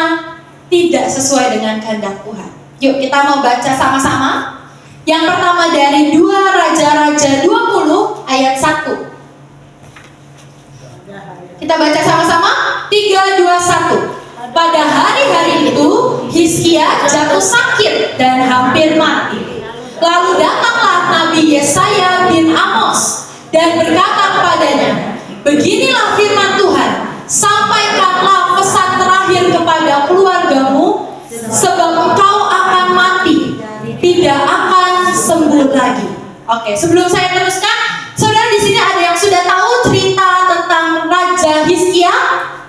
tidak sesuai dengan kehendak Tuhan. Yuk kita mau baca sama-sama. Yang pertama dari 2 Raja-Raja 20 ayat 1. Kita baca sama-sama. 3, 2, 1. Pada hari-hari itu Hizkia jatuh sakit dan hampir mati. Lalu datanglah Nabi Yesaya bin Amos dan berkata kepadanya, beginilah firman Tuhan, sampaikanlah pesan terakhir kepada keluargamu, sebab engkau akan mati, tidak akan sembuh lagi. Oke, sebelum saya teruskan, saudara di sini ada yang sudah tahu cerita tentang Raja Hizkia?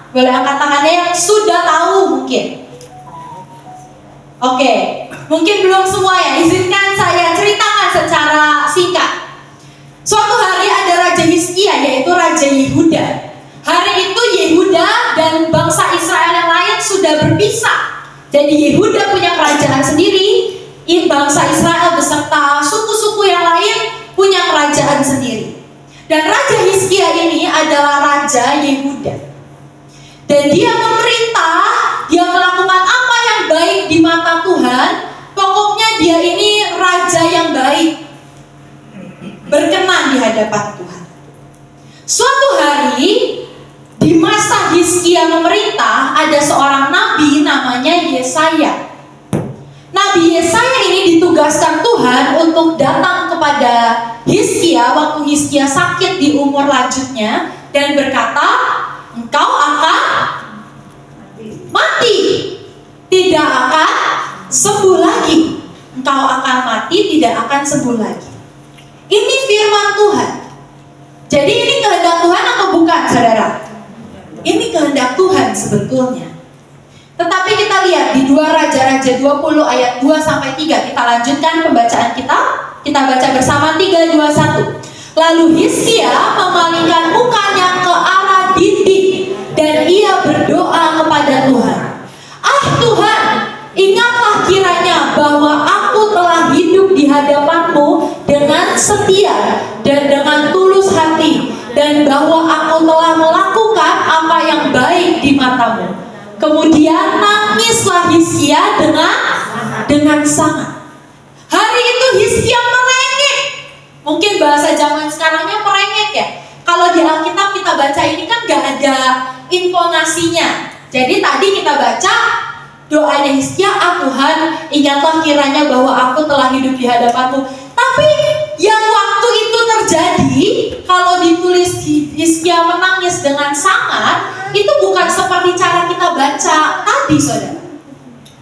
Boleh angkat tangannya yang sudah tahu mungkin. Oke, mungkin belum semua ya. Izinkan saya ceritakan secara singkat. Suatu hari ada Raja Hizkia, yaitu Raja Yehuda. Hari itu Yehuda dan bangsa Israel yang lain sudah berpisah. Jadi Yehuda punya kerajaan sendiri, bangsa Israel beserta suku-suku yang lain punya kerajaan sendiri. Dan Raja Hizkia ini adalah Raja Yehuda. Dan dia memerintah, dia melakukan apa yang baik di mata Tuhan. Pokoknya dia ini raja yang baik, berkenan di hadapan Tuhan. Suatu hari di masa masa Hizkia memerintah, ada seorang nabi namanya Yesaya. Nabi Yesaya ini ditugaskan Tuhan untuk datang kepada Hizkia waktu Hizkia sakit di umur lanjutnya dan berkata, engkau akan mati, tidak akan sembuh lagi. Engkau akan mati, tidak akan sembuh lagi. Ini firman Tuhan. Jadi ini kehendak Tuhan atau bukan, saudara? Ini kehendak Tuhan sebetulnya. Tetapi kita lihat di 2 Raja-Raja 20 ayat 2 sampai 3. Kita lanjutkan pembacaan kita. Kita baca bersama 3, 2, 1. Lalu Hizkia memalingkan mukanya ke arah dinding dan ia berdoa kepada Tuhan. Ah Tuhan, ingatlah kiranya bahwa aku telah hidup di hadapan-Mu dengan setia dan dengan tulus hati, dan bahwa aku telah melakukan apa yang baik di mata-Mu. Kemudian nangislah Hizkia dengan sangat. Hari itu Hizkia merengek. Mungkin bahasa zaman sekarangnya merengek ya. Kalau di Alkitab kita baca ini kan gak ada intonasinya. Jadi tadi kita baca doanya Hizkia, ah Tuhan, ingatlah kiranya bahwa aku telah hidup di hadapan-Mu. Tapi yang waktu itu terjadi, kalau ditulis Hizkia menangis dengan sangat, itu bukan seperti cara kita baca tadi, saudara.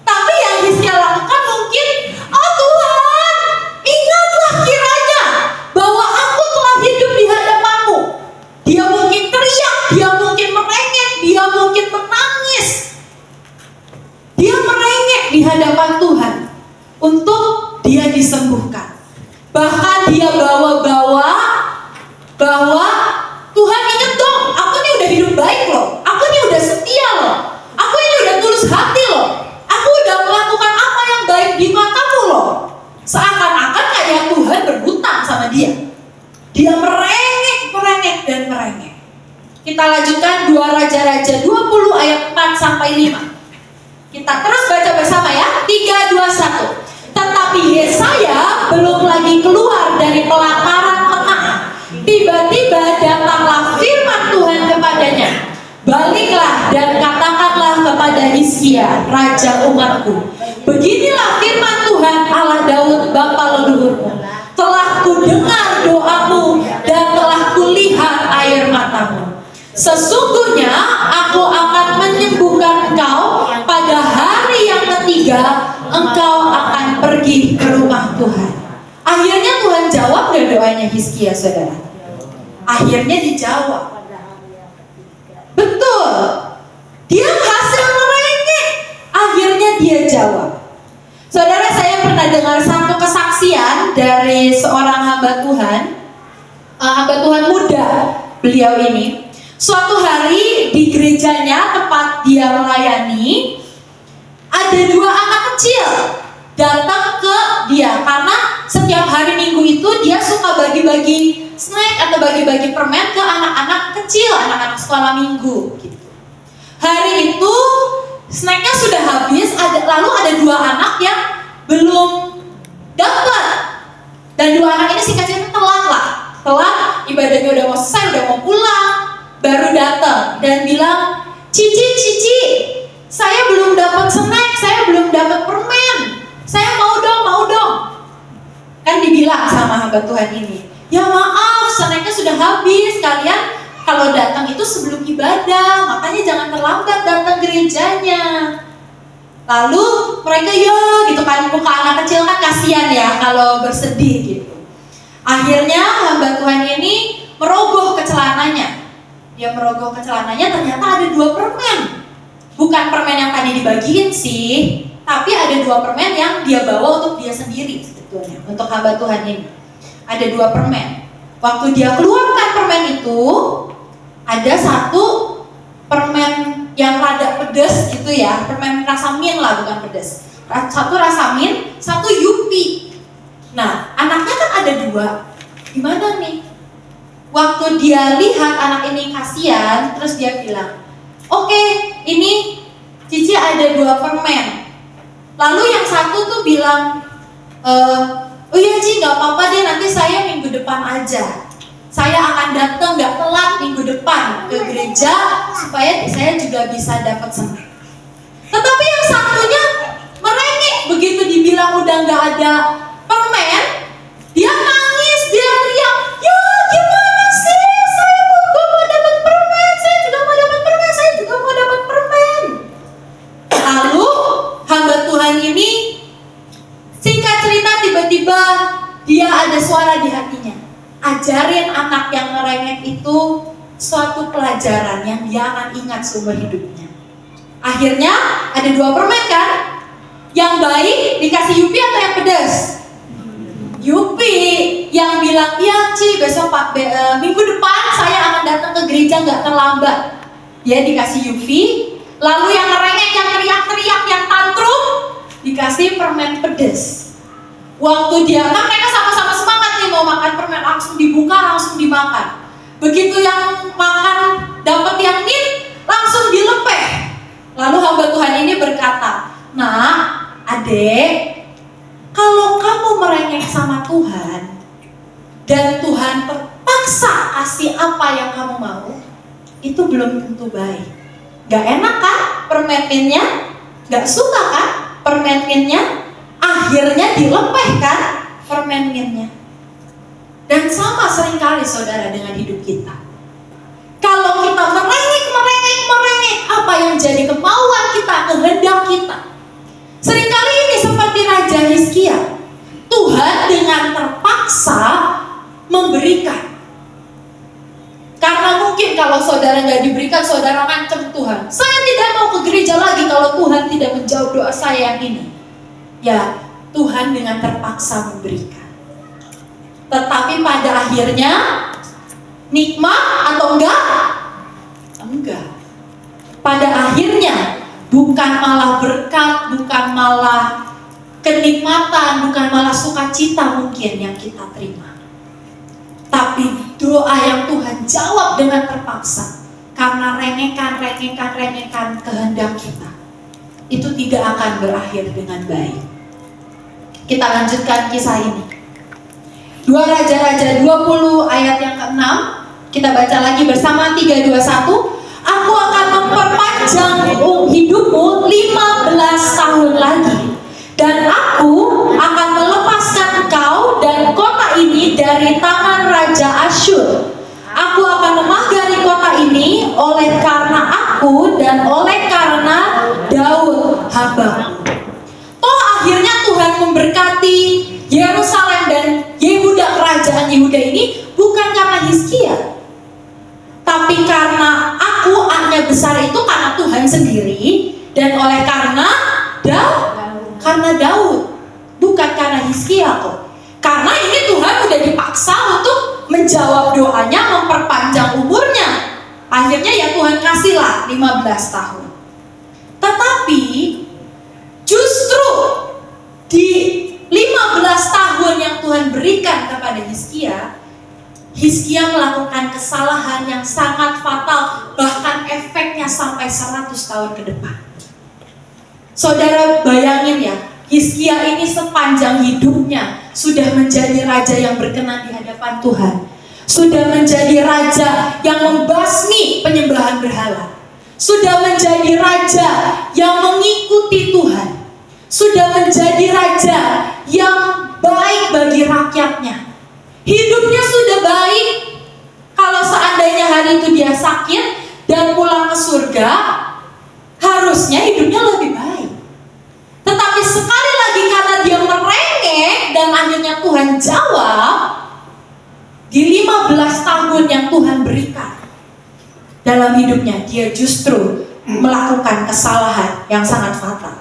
Tapi yang Hizkia lakukan mungkin, oh Tuhan, ingatlah kiranya bahwa aku telah hidup di hadapan-Mu. Dia mungkin teriak, dia mungkin merengek, dia mungkin menangis. Dia merengek di hadapan Tuhan untuk dia disembuhkan. Bahkan dia bawa-bawa bahwa Tuhan ingat dong, aku ini udah hidup baik loh, aku ini udah setia loh, aku ini udah tulus hati loh, aku udah melakukan apa yang baik di mata-Mu loh. Seakan-akan kayak Tuhan berhutang sama dia. Dia merengek dan merengek. Kita lanjutkan 2 Raja-Raja 20 ayat 4 sampai 5. Kita terus baca bersama ya. 3, 2, 1. Tetapi Yesaya belum lagi keluar dari pelataran tengah. Tiba-tiba datanglah firman Tuhan kepadanya. Baliklah dan katakanlah kepada Hizkia, raja umatku. Beginilah firman Tuhan Allah Daud bapa leluhurmu. Telah kudengar doamu dan telah kulihat air matamu. Sesungguhnya aku akan menyembuhkan engkau pada hari yang ketiga. Engkau akan pergi ke rumah Tuhan. Akhirnya Tuhan jawab gak doanya Hizkia, saudara? Akhirnya dijawab. Betul. Dia hasil merengek. Akhirnya dia jawab. Saudara, saya pernah dengar satu kesaksian dari seorang hamba Tuhan muda. Beliau ini suatu hari di gerejanya tempat dia melayani, ada 2 anak kecil datang ke dia karena setiap hari Minggu itu dia suka bagi-bagi snack atau bagi-bagi permen ke anak-anak kecil, anak-anak sekolah minggu gitu. Hari itu snacknya sudah habis, lalu ada 2 anak yang belum dapat, dan 2 anak ini singkat cerita telat, ibadahnya udah mau selesai, udah mau pulang, baru datang dan bilang, Cici, saya belum dapat snack, saya belum dapat permen, saya mau dong. Kan dibilang sama hamba Tuhan ini, ya maaf, snacknya sudah habis, kalian kalau datang itu sebelum ibadah, makanya jangan terlambat datang gerejanya. Lalu mereka ya gitu kan, muka anak kecil kan kasihan ya kalau bersedih gitu. Akhirnya hamba Tuhan ini merogoh ke celananya. Dia merogoh ke celananya, ternyata ada 2 permen. Bukan permen yang tadi dibagiin sih, tapi ada 2 permen yang dia bawa untuk dia sendiri sebetulnya, untuk hamba Tuhan ini. Ada 2 permen. Waktu dia keluarkan permen itu, ada 1 permen yang rada pedes gitu ya, permen rasa mint lah, bukan pedes. 1 rasa mint, 1 Yupi. Nah, anaknya kan ada 2. Gimana nih? Waktu dia lihat anak ini kasihan, terus dia bilang, oke, ini Cici ada 2 permen. Lalu yang 1 tuh bilang, oh iya Ci, gak apa-apa deh, nanti saya minggu depan aja. Saya akan datang, gak telat minggu minggu depan ke gereja supaya saya juga bisa dapat sembuh. Tetapi yang satunya merengek begitu dibilang udah nggak ada permen, dia nangis, dia teriak, ya gimana sih, saya juga mau dapat permen, saya juga mau dapat permen, saya juga mau dapat permen. Lalu hamba Tuhan ini, singkat cerita, tiba-tiba dia ada suara di hatinya, ajarin anak yang ngerengek itu suatu pelajaran yang dia akan ingat seumur hidupnya. Akhirnya ada 2 permen kan, yang baik dikasih Yupi atau yang pedas? Yupi yang bilang, iya Ci, besok minggu depan saya akan datang ke gereja nggak terlambat. Dia dikasih Yupi. Lalu yang ngerengek, yang teriak-teriak, yang tantrum dikasih permen pedas. Waktu dia, kan mereka sama-sama semangat nih mau makan permen, langsung dibuka, langsung dimakan. Begitu yang makan dapat yang mint, langsung dilepeh. Lalu hamba Tuhan ini berkata, nah adek, kalau kamu merengek sama Tuhan dan Tuhan terpaksa kasih apa yang kamu mau, itu belum tentu baik. Gak enak kan permen mintnya? Gak suka kan permen mintnya? Akhirnya dilepeh kan permen mintnya. Dan sama seringkali saudara dengan hidup kita. Kalau kita merengek, apa yang jadi kemauan kita, kehendak kita. Seringkali ini seperti Raja Hizkia. Tuhan dengan terpaksa memberikan. Karena mungkin kalau saudara nggak diberikan, saudara ngancem Tuhan. Saya tidak mau ke gereja lagi kalau Tuhan tidak menjawab doa saya yang ini. Ya, Tuhan dengan terpaksa memberikan. Tetapi pada akhirnya nikmat atau enggak? Enggak. Pada akhirnya bukan malah berkat, bukan malah kenikmatan, bukan malah sukacita mungkin yang kita terima. Tapi doa yang Tuhan jawab dengan terpaksa karena rengekan kehendak kita, itu tidak akan berakhir dengan baik. Kita lanjutkan kisah ini. 2 Raja-Raja 20 ayat yang ke-6. Kita baca lagi bersama, 3, 2, 1. Aku akan memperpanjang hidupmu 15 tahun lagi, dan aku akan melepaskan engkau dan kota ini dari tangan Raja Asyur. Aku akan memagari kota ini oleh karena aku dan oleh karena Daud hamba. Toh akhirnya Tuhan memberkati Yerusalem dan Yehuda, kerajaan Yehuda ini bukan karena Hizkia, tapi karena aku, A-nya besar itu karena Tuhan sendiri, dan oleh karena Daud, bukan karena Hizkia kok. Karena ini Tuhan udah dipaksa untuk menjawab doanya, memperpanjang umurnya. Akhirnya ya Tuhan kasihlah 15 tahun. Tetapi justru di 15 tahun yang Tuhan berikan kepada Hizkia melakukan kesalahan yang sangat fatal, bahkan efeknya sampai 100 tahun ke depan. Saudara bayangin ya, Hizkia ini sepanjang hidupnya sudah menjadi raja yang berkenan di hadapan Tuhan. Sudah menjadi raja yang membasmi penyembahan berhala. Sudah menjadi raja yang mengikuti Tuhan. Sudah menjadi raja yang baik bagi rakyatnya. Hidupnya sudah baik. Kalau seandainya hari itu dia sakit dan pulang ke surga, harusnya hidupnya lebih baik. Tetapi sekali lagi karena dia merengek dan akhirnya Tuhan jawab, di 15 tahun yang Tuhan berikan dalam hidupnya, dia justru melakukan kesalahan yang sangat fatal.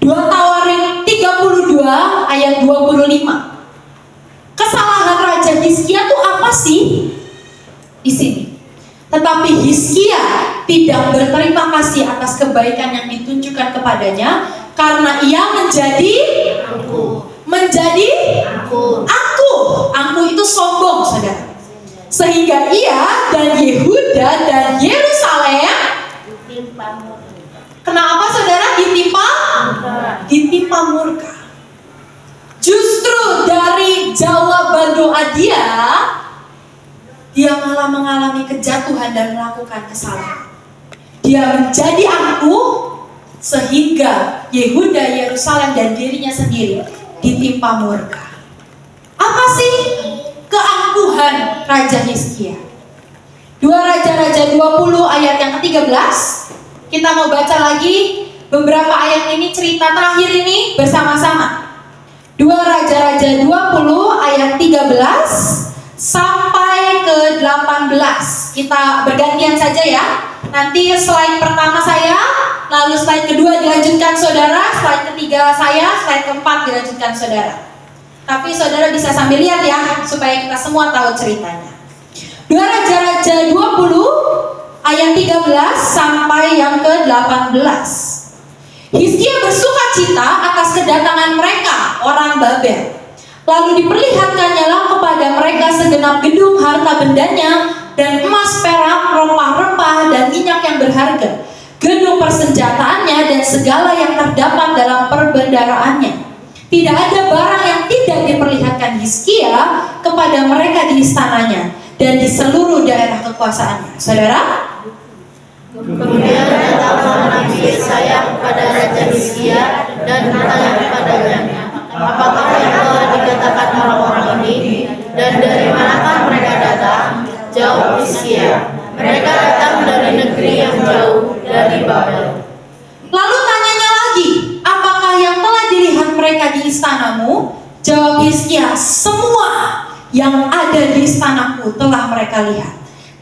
2 Tawarin 32 ayat 25. Kesalahan Raja Hizkia itu apa sih? Di sini. Tetapi Hizkia tidak berterima kasih atas kebaikan yang ditunjukkan kepadanya, karena ia menjadi Aku itu sombong, saudara. Sehingga ia dan Yehuda dan Yerusalem kenapa saudara ditimpa murka. Justru dari jawaban doa dia, dia malah mengalami kejatuhan dan melakukan kesalahan. Dia menjadi angkuh sehingga Yehuda, Yerusalem, dan dirinya sendiri ditimpa murka. Apa sih keangkuhan Raja Hizkia? 2 Raja-Raja 20 ayat yang ke-13. Kita mau baca lagi beberapa ayat ini, cerita terakhir ini bersama-sama. 2 Raja-Raja 20 ayat 13 sampai ke 18. Kita bergantian saja ya. Nanti slide pertama saya, lalu slide kedua dilanjutkan saudara, slide ketiga saya, slide keempat dilanjutkan saudara. Tapi saudara bisa sambil lihat ya, supaya kita semua tahu ceritanya. 2 Raja-Raja 20 ayat 13 sampai yang ke-18. Hizkia bersukacita atas kedatangan mereka, orang Babel. Lalu diperlihatkannya kepada mereka segenap gedung harta bendanya dan emas, perak, rempah-rempah dan minyak yang berharga, gedung persenjataannya dan segala yang terdapat dalam perbendaraannya. Tidak ada barang yang tidak diperlihatkan Hizkia kepada mereka di istananya dan di seluruh daerah kekuasaannya. Saudara? Kemudian datanglah Nabi Yesaya kepada Raja Hizkia dan bertanya kepadanya, apakah yang telah dikatakan orang-orang ini, dan dari manakah mereka datang? Jawab Hizkia, mereka datang dari negeri yang jauh, dari Babel. Lalu tanyanya lagi, apakah yang telah dilihat mereka di istanamu? Jawab Hizkia, semua yang ada di istanaku telah mereka lihat.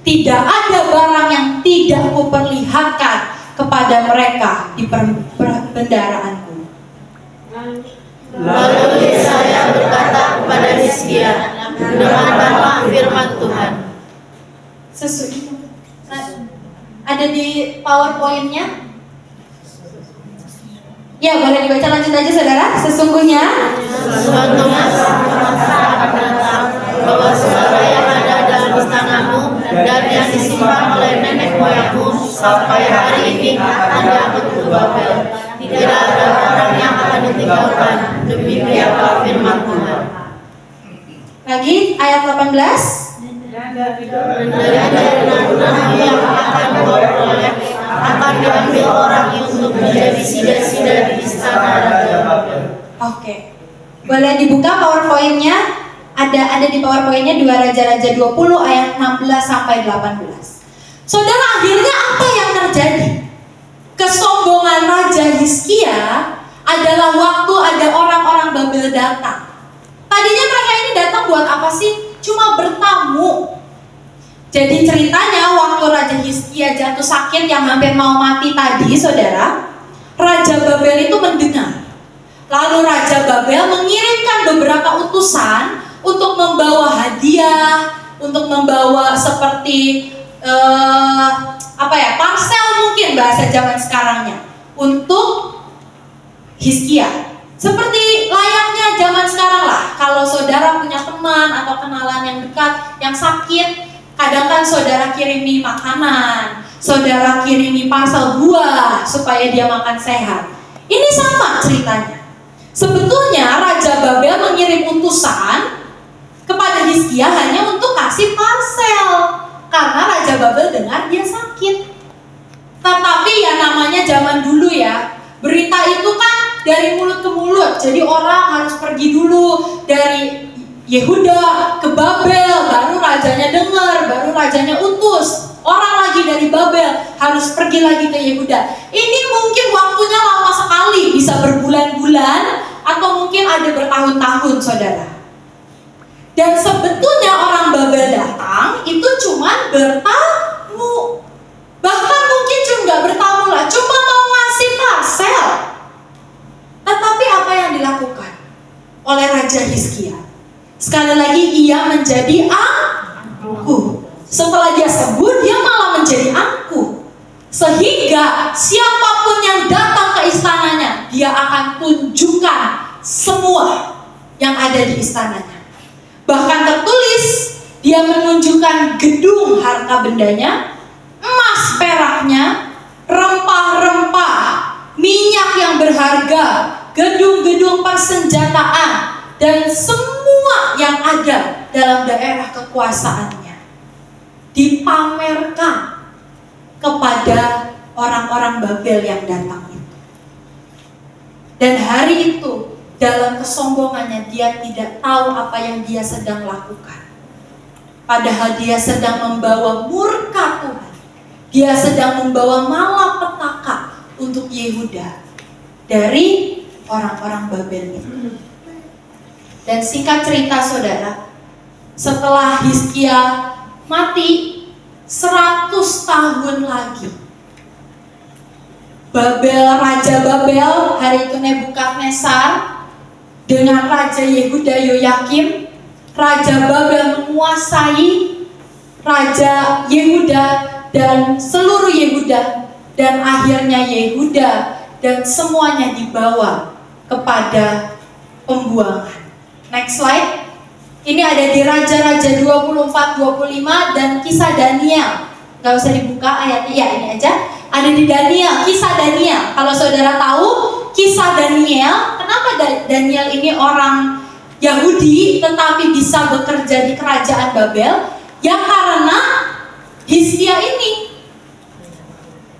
Tidak ada barang yang tidak kuperlihatkan kepada mereka di perbendaraanku. Lalu Yesaya berkata kepada Hizkia, dengarkanlah firman Tuhan. Ada di PowerPoint-nya? Ya, boleh dibaca lanjut aja saudara. Sesungguhnya Suatu masa akan datang bahwa segala yang ada dalam istanamu dan yang disimpan oleh nenek moyangmu sampai hari ini akan diangkut ke Babel. Tidak ada orang yang akan ditinggalkan. Demikianlah firman Tuhan. lagi ayat 18. Dan dari tanah yang akan kau peroleh akan diambil orang untuk menjadi sida-sida di istana Raja Babel. Oke. Boleh dibuka PowerPoint-nya? Ada di PowerPoint-nya 2 Raja-Raja 20 ayat 16 sampai 18. Saudara, akhirnya apa yang terjadi? Kesombongan Raja Hizkia adalah waktu ada orang-orang Babel datang. Tadinya mereka ini datang buat apa sih? Cuma bertamu. Jadi ceritanya waktu Raja Hizkia jatuh sakit yang hampir mau mati tadi, saudara, Raja Babel itu mendengar. Lalu Raja Babel mengirimkan beberapa utusan untuk membawa hadiah, untuk membawa seperti parsel mungkin bahasa zaman sekarangnya untuk Hizkia. Seperti layaknya zaman sekarang lah, kalau saudara punya teman atau kenalan yang dekat yang sakit, kadang kan saudara kirimi makanan, saudara kirimi parsel buah supaya dia makan sehat. Ini sama ceritanya. Sebetulnya Raja Babel mengirim utusan kepada Hizkia hanya untuk kasih parsel, karena Raja Babel dengar dia sakit. Tetapi ya namanya zaman dulu ya, berita itu kan dari mulut ke mulut. Jadi orang harus pergi dulu dari Yehuda ke Babel, baru rajanya dengar, baru rajanya utus orang lagi dari Babel, harus pergi lagi ke Yehuda. Ini mungkin waktunya lama sekali, bisa berbulan-bulan atau mungkin ada bertahun-tahun, saudara. Dan sebetulnya orang Babel datang itu cuma bertamu. Bahkan mungkin cuma nggak bertamu lah, cuma mau ngasih parsel. Tetapi apa yang dilakukan oleh Raja Hizkia? Sekali lagi ia menjadi angkuh. Setelah dia sembuh, dia malah menjadi angkuh. Sehingga siapapun yang datang ke istananya, dia akan tunjukkan semua yang ada di istananya. Bahkan tertulis, dia menunjukkan gedung harta bendanya, emas peraknya, rempah-rempah, minyak yang berharga, gedung-gedung persenjataan, dan semua yang ada dalam daerah kekuasaannya. dipamerkan kepada orang-orang Babel yang datang itu. Dan hari itu dalam kesombongannya dia tidak tahu apa yang dia sedang lakukan. Padahal dia sedang membawa murka Tuhan. Dia sedang membawa malapetaka untuk Yehuda dari orang-orang Babel itu. Dan singkat cerita saudara, setelah Hizkia mati 100 tahun lagi, Raja Babel, hari itu Nebukadnezar, dengan Raja Yehuda Yoyakim, Raja Babel menguasai Raja Yehuda dan seluruh Yehuda, dan akhirnya Yehuda dan semuanya dibawa kepada pembuangan. Next slide. Ini ada di Raja-Raja 24-25 dan Kisah Daniel. Gak usah dibuka ayatnya, ya ini aja. Ada di Daniel, Kisah Daniel. Kalau saudara tahu Kisah Daniel, kenapa Daniel ini orang Yahudi tetapi bisa bekerja di kerajaan Babel? Ya karena Hizkia ini.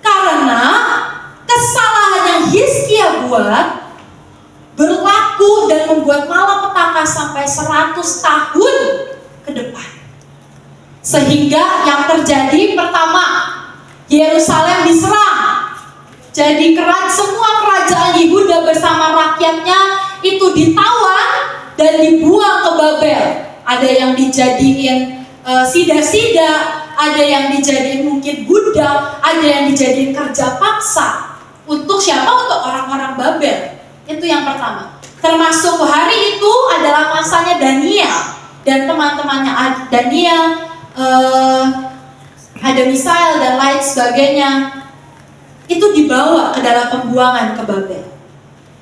Karena kesalahan yang Hizkia buat berlaku dan membuat malapetaka sampai 100 tahun ke depan. Sehingga yang terjadi pertama, Yerusalem diserang. Jadi semua kerajaan Yehuda bersama rakyatnya itu ditawan dan dibuang ke Babel. Ada yang dijadiin sida-sida, ada yang dijadiin mungkin budak, ada yang dijadiin kerja paksa. Untuk siapa? Untuk orang-orang Babel. Itu yang pertama. Termasuk hari itu adalah masanya Daniel dan teman-temannya Daniel, ada Misael dan lain sebagainya. Itu dibawa ke dalam pembuangan ke Babel.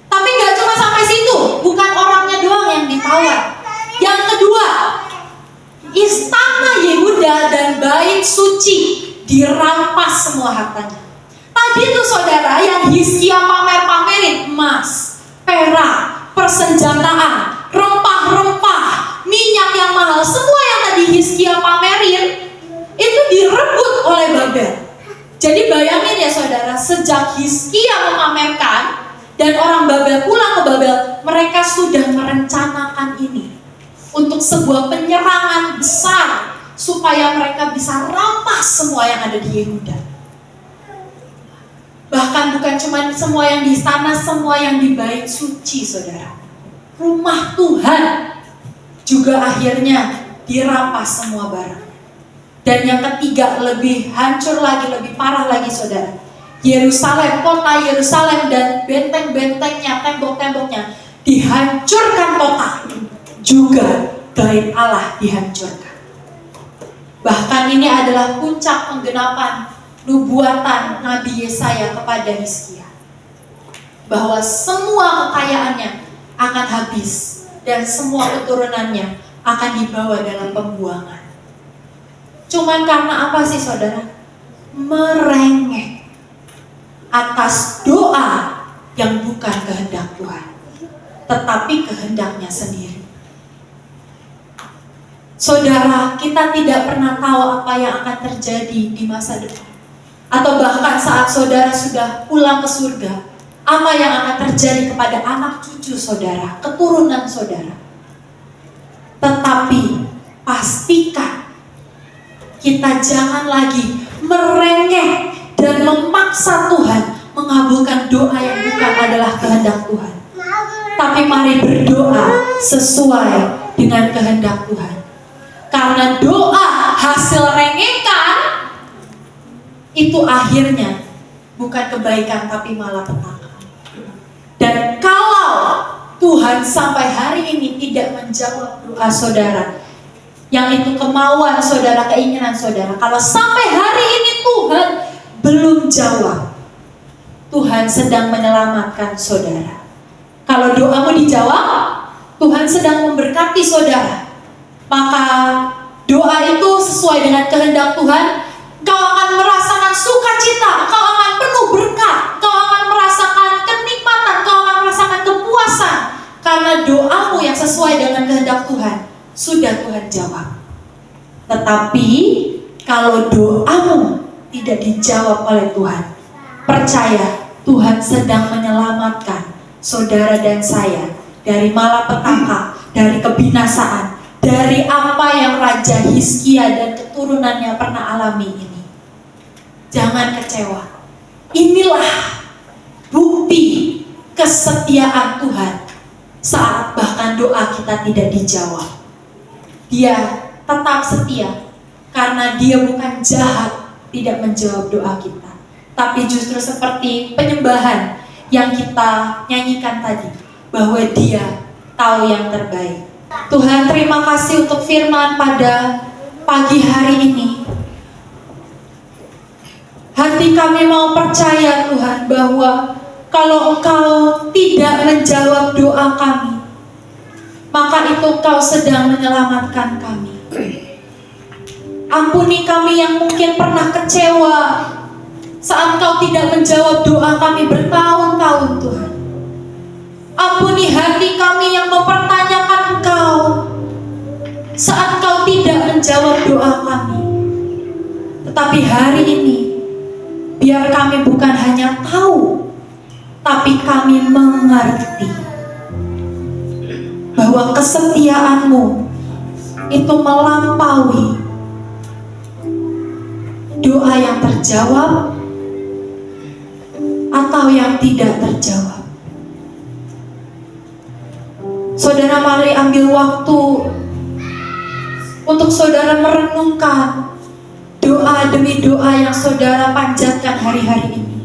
Tapi nggak cuma sampai situ, bukan orangnya doang yang ditawan. Yang kedua, istana Yehuda dan bait suci dirampas semua hartanya. Tadi tuh saudara yang Hizkia pamer-pamerin emas, perak, persenjataan, rempah-rempah, minyak yang mahal, semua yang tadi Hizkia pamerin itu direbut oleh Babel. Jadi bayangin ya saudara, sejak Hizkia memamerkan dan orang Babel pulang ke Babel, mereka sudah merencanakan ini untuk sebuah penyerangan besar supaya mereka bisa rampas semua yang ada di Yehuda. Bahkan bukan cuma semua yang di istana, semua yang di bait suci saudara. Rumah Tuhan juga akhirnya dirampas semua barang. Dan yang ketiga lebih hancur lagi, lebih parah lagi saudara. Yerusalem, kota Yerusalem dan benteng-bentengnya, tembok-temboknya dihancurkan total. Juga bait Allah dihancurkan. Bahkan ini adalah puncak penggenapan nubuatan Nabi Yesaya kepada Hizkia, bahwa semua kekayaannya akan habis dan semua keturunannya akan dibawa dalam pembuangan. Cuman karena apa sih saudara? Merengek atas doa yang bukan kehendak Tuhan, tetapi kehendaknya sendiri. Saudara, kita tidak pernah tahu apa yang akan terjadi di masa depan. Atau bahkan saat saudara sudah pulang ke surga, apa yang akan terjadi kepada anak cucu saudara, keturunan saudara. Tetapi pastikan kita jangan lagi merengek dan memaksa Tuhan mengabulkan doa yang bukan adalah kehendak Tuhan. Tapi mari berdoa sesuai dengan kehendak Tuhan. Karena doa hasil rengekan itu akhirnya bukan kebaikan tapi malah petaka. Dan kalau Tuhan sampai hari ini tidak menjawab doa saudara, yang itu kemauan saudara, keinginan saudara, kalau sampai hari ini Tuhan belum jawab, Tuhan sedang menyelamatkan saudara. Kalau doamu dijawab, Tuhan sedang memberkati saudara, maka doa itu sesuai dengan kehendak Tuhan. Kau akan merasakan sukacita, kau akan penuh berkat, kau akan merasakan kenikmatan, kau akan merasakan kepuasan, karena doamu yang sesuai dengan kehendak Tuhan sudah Tuhan jawab. Tetapi Kalau doamu tidak dijawab oleh Tuhan, percaya Tuhan sedang menyelamatkan saudara dan saya dari malapetaka, dari kebinasaan, dari apa yang Raja Hizkia dan keturunannya pernah alami ini. Jangan kecewa. Inilah bukti kesetiaan Tuhan saat bahkan doa kita tidak dijawab. Dia tetap setia karena Dia bukan jahat tidak menjawab doa kita, tapi justru seperti penyembahan yang kita nyanyikan tadi, bahwa Dia tahu yang terbaik. Tuhan, terima kasih untuk firman pada pagi hari ini. Hati kami mau percaya Tuhan bahwa kalau Engkau tidak menjawab doa kami, maka itu Engkau sedang menyelamatkan kami. Ampuni kami yang mungkin pernah kecewa saat Engkau tidak menjawab doa kami bertahun-tahun Tuhan. Ampuni hati kami yang mempertanyakan Engkau saat Engkau tidak menjawab doa kami. Tetapi hari ini, biar kami bukan hanya tahu, tapi kami mengerti bahwa kesetiaan-Mu itu melampaui doa yang terjawab atau yang tidak terjawab. Saudara, mari ambil waktu untuk saudara merenungkan doa demi doa yang saudara panjatkan hari-hari ini.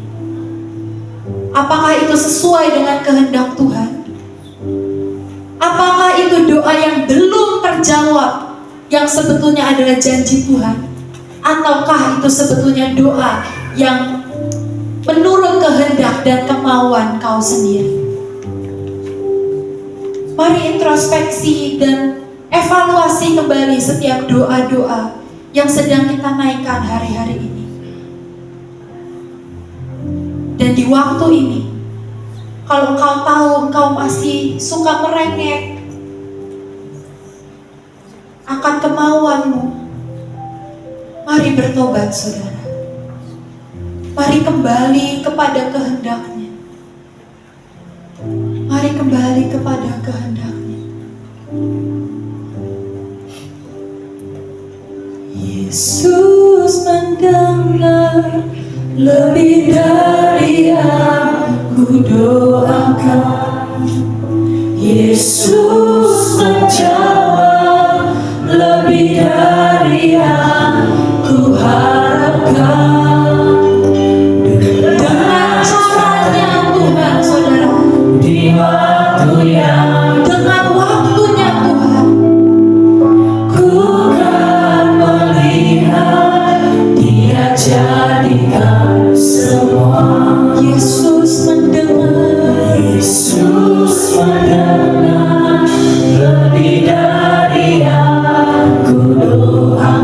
Apakah itu sesuai dengan kehendak Tuhan? Apakah itu doa yang belum terjawab, yang sebetulnya adalah janji Tuhan? Ataukah itu sebetulnya doa yang menurut kehendak dan kemauan kau sendiri? Mari introspeksi dan evaluasi kembali setiap doa-doa yang sedang kita naikkan hari-hari ini. Dan di waktu ini, kalau engkau tahu engkau masih suka merengek akan kemauanmu, mari bertobat saudara. Mari kembali kepada kehendaknya. Mari kembali kepada kehendaknya. Yesus mendengar lebih dari yang ku doakan. Yesus menjawab lebih dari yang ku harapkan. Dengan caranya Tuhan, saudara, di waktu yang dengan waktunya Tuhan, ku kan melihat Dia jadikan semua. Yesus mendengar, Yesus mendengar lebih dari yang ku doakan.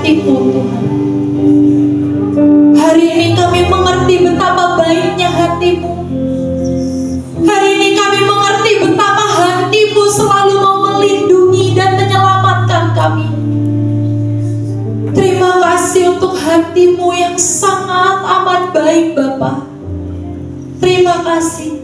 hati-Mu Tuhan. Hari ini kami mengerti betapa baiknya hati-Mu. Hari ini kami mengerti betapa hati-Mu selalu mau melindungi dan menyelamatkan kami. Terima kasih untuk hati-Mu yang sangat amat baik Bapa. Terima kasih.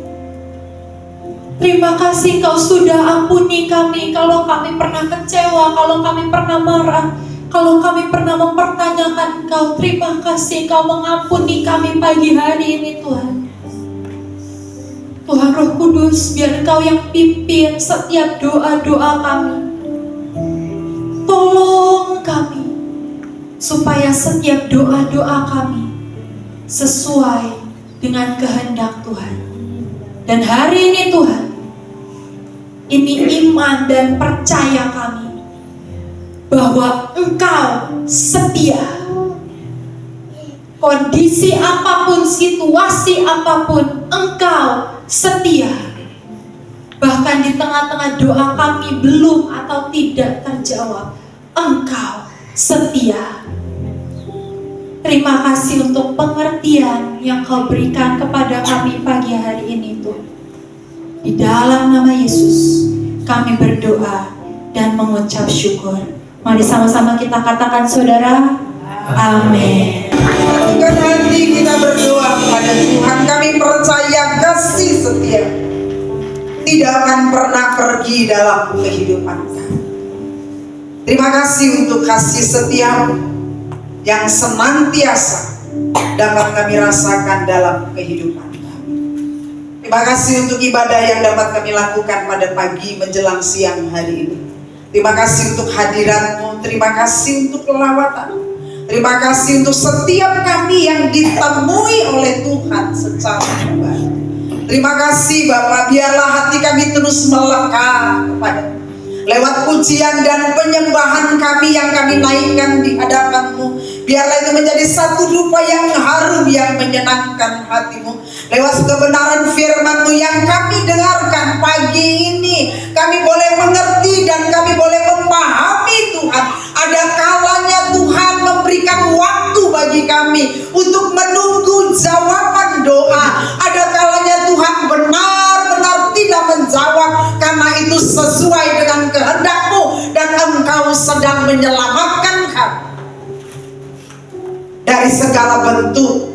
Terima kasih Kau sudah ampuni kami kalau kami pernah kecewa, kalau kami pernah marah, kalau kami pernah mempertanyakan Kau. Terima kasih Kau mengampuni kami pagi hari ini Tuhan. Tuhan Roh Kudus, biar Kau yang pimpin setiap doa-doa kami. Tolong kami supaya setiap doa-doa kami sesuai dengan kehendak Tuhan. Dan hari ini Tuhan, ini iman dan percaya kami bahwa Engkau setia. Kondisi apapun, situasi apapun, Engkau setia. Bahkan di tengah-tengah doa kami belum atau tidak terjawab, Engkau setia. Terima kasih untuk pengertian yang Kau berikan kepada kami pagi hari ini Tuhan. Di dalam nama Yesus kami berdoa dan mengucap syukur. Mari sama-sama kita katakan saudara, amin. Bukan hati kita berdoa kepada Tuhan, kami percaya kasih setia tidak akan pernah pergi dalam kehidupan kami. Terima kasih untuk kasih setia yang senantiasa dapat kami rasakan dalam kehidupan kami. Terima kasih untuk ibadah yang dapat kami lakukan pada pagi menjelang siang hari ini. Terima kasih untuk hadirat-Mu, terima kasih untuk lawatan. Terima kasih untuk setiap kami yang ditemui oleh Tuhan secara pribadi. Terima kasih Bapak, biarlah hati kami terus melekat kepada-Mu. Lewat pujian dan penyembahan kami yang kami naikkan di hadapan-Mu, biarlah itu menjadi satu rupa yang harum yang menyenangkan hati-Mu. Lewat kebenaran firman-Mu yang kami dengarkan pagi ini, kami boleh mengerti dan kami boleh memahami Tuhan. Ada kalanya Tuhan memberikan waktu bagi kami untuk menunggu jawaban doa. Ada kalanya Tuhan benar-benar tidak menjawab, karena itu sesuai dengan kehendak-Mu dan Engkau sedang menyelamatkan kami dari segala bentuk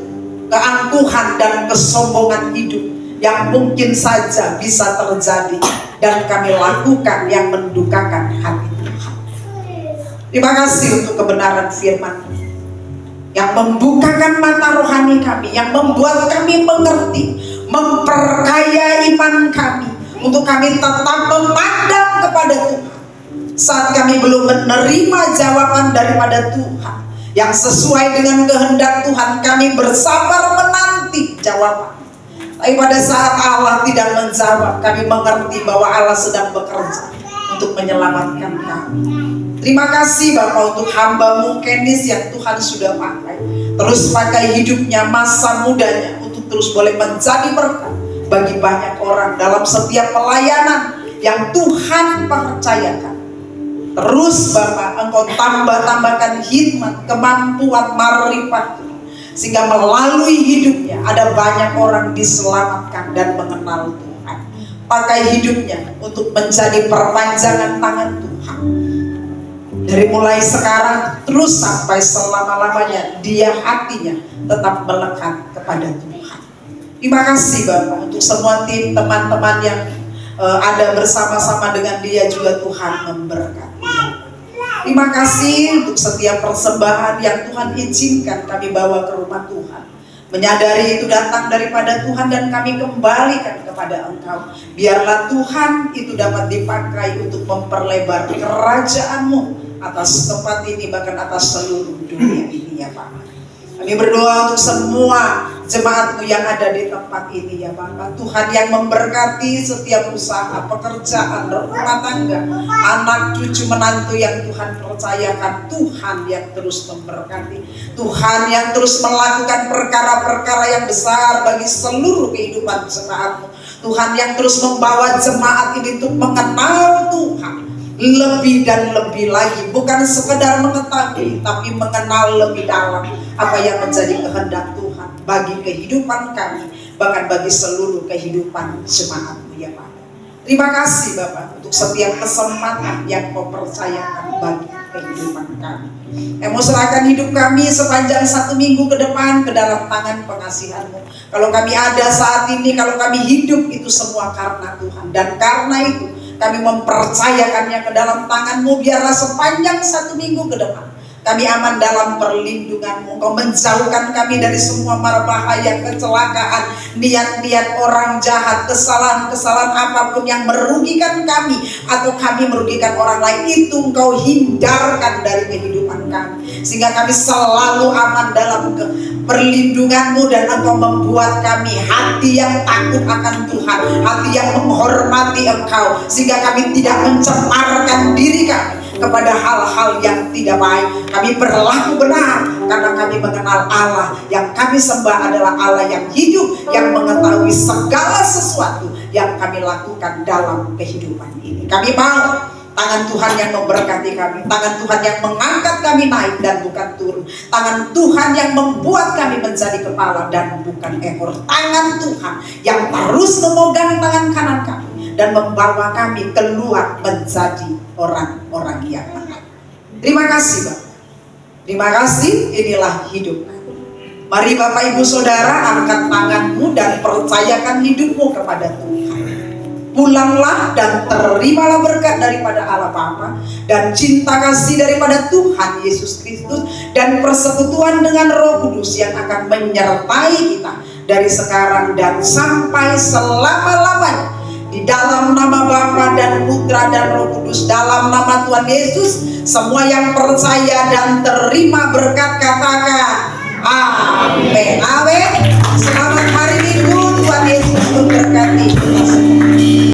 keangkuhan dan kesombongan hidup yang mungkin saja bisa terjadi dan kami lakukan yang mendukakan hati Tuhan. Terima kasih untuk kebenaran firman yang membukakan mata rohani kami, yang membuat kami mengerti, memperkaya iman kami, untuk kami tetap memandang kepada Tuhan saat kami belum menerima jawaban daripada Tuhan yang sesuai dengan kehendak Tuhan. Kami bersabar menanti jawaban. Tapi pada saat Allah tidak menjawab, kami mengerti bahwa Allah sedang bekerja untuk menyelamatkan kami. Terima kasih Bapak untuk hamba-Mu Kenis yang Tuhan sudah pakai. Terus pakai hidupnya, masa mudanya untuk terus boleh menjadi berkat bagi banyak orang dalam setiap pelayanan yang Tuhan percayakan. Terus Bapak, Engkau tambahkan hikmat, kemampuan, marifat, sehingga melalui hidupnya ada banyak orang diselamatkan dan mengenal Tuhan. Pakai hidupnya untuk menjadi perpanjangan tangan Tuhan. Dari mulai sekarang terus sampai selama-lamanya, dia hatinya tetap melekat kepada Tuhan. Terima kasih Bapak untuk semua tim teman-teman yang ada bersama-sama dengan dia juga, Tuhan memberkati. Terima kasih untuk setiap persembahan yang Tuhan izinkan kami bawa ke rumah Tuhan. Menyadari itu datang daripada Tuhan dan kami kembalikan kepada Engkau. Biarlah Tuhan itu dapat dipakai untuk memperlebar kerajaan-Mu atas tempat ini, bahkan atas seluruh dunia ini ya Pak. Kami berdoa untuk semua jemaat-Mu yang ada di tempat ini ya Bapak. Tuhan yang memberkati setiap usaha, pekerjaan, rumah tangga, anak, cucu, menantu yang Tuhan percayakan. Tuhan yang terus memberkati, Tuhan yang terus melakukan perkara-perkara yang besar bagi seluruh kehidupan jemaat-Mu. Tuhan yang terus membawa jemaat ini untuk mengenal Tuhan lebih dan lebih lagi, bukan sekedar mengetahui tapi mengenal lebih dalam apa yang menjadi kehendak Tuhan bagi kehidupan kami, bahkan bagi seluruh kehidupan jemaat-Mu ya Pak. Terima kasih Bapak untuk setiap kesempatan yang Kau percayakan bagi kehidupan kami. Mau serahkan hidup kami sepanjang 1 minggu ke depan ke dalam tangan pengasihan-Mu. Kalau kami ada saat ini, kalau kami hidup, itu semua karena Tuhan. Dan karena itu kami mempercayakannya ke dalam tangan-Mu. Biarlah sepanjang 1 minggu ke depan kami aman dalam perlindungan-Mu. Kau menjauhkan kami dari semua mara bahaya, kecelakaan, niat-niat orang jahat, kesalahan-kesalahan apapun yang merugikan kami atau kami merugikan orang lain, itu Engkau hindarkan dari kehidupan kami, sehingga kami selalu aman dalam perlindungan-Mu. Dan Engkau membuat kami hati yang takut akan Tuhan, hati yang menghormati Engkau, sehingga kami tidak mencemarkan diri kami kepada hal-hal yang tidak baik. Kami berlaku benar karena kami mengenal Allah. Yang kami sembah adalah Allah yang hidup, yang mengetahui segala sesuatu yang kami lakukan dalam kehidupan ini. Kami mau tangan Tuhan yang memberkati kami, tangan Tuhan yang mengangkat kami naik dan bukan turun, tangan Tuhan yang membuat kami menjadi kepala dan bukan ekor, tangan Tuhan yang terus memegang tangan kanan kami dan membawa kami keluar menjadi orang-orang yang benar. Terima kasih Bapak. Terima kasih, inilah hidup kami. Mari Bapak Ibu Saudara, angkat tangan-Mu dan percayakan hidup-Mu kepada Tuhan. Pulanglah dan terimalah berkat daripada Allah Bapa dan cinta kasih daripada Tuhan Yesus Kristus dan persekutuan dengan Roh Kudus yang akan menyertai kita dari sekarang dan sampai selama-lamanya. Di dalam nama Bapa dan Putra dan Roh Kudus, dalam nama Tuhan Yesus, semua yang percaya dan terima berkat katakan amin.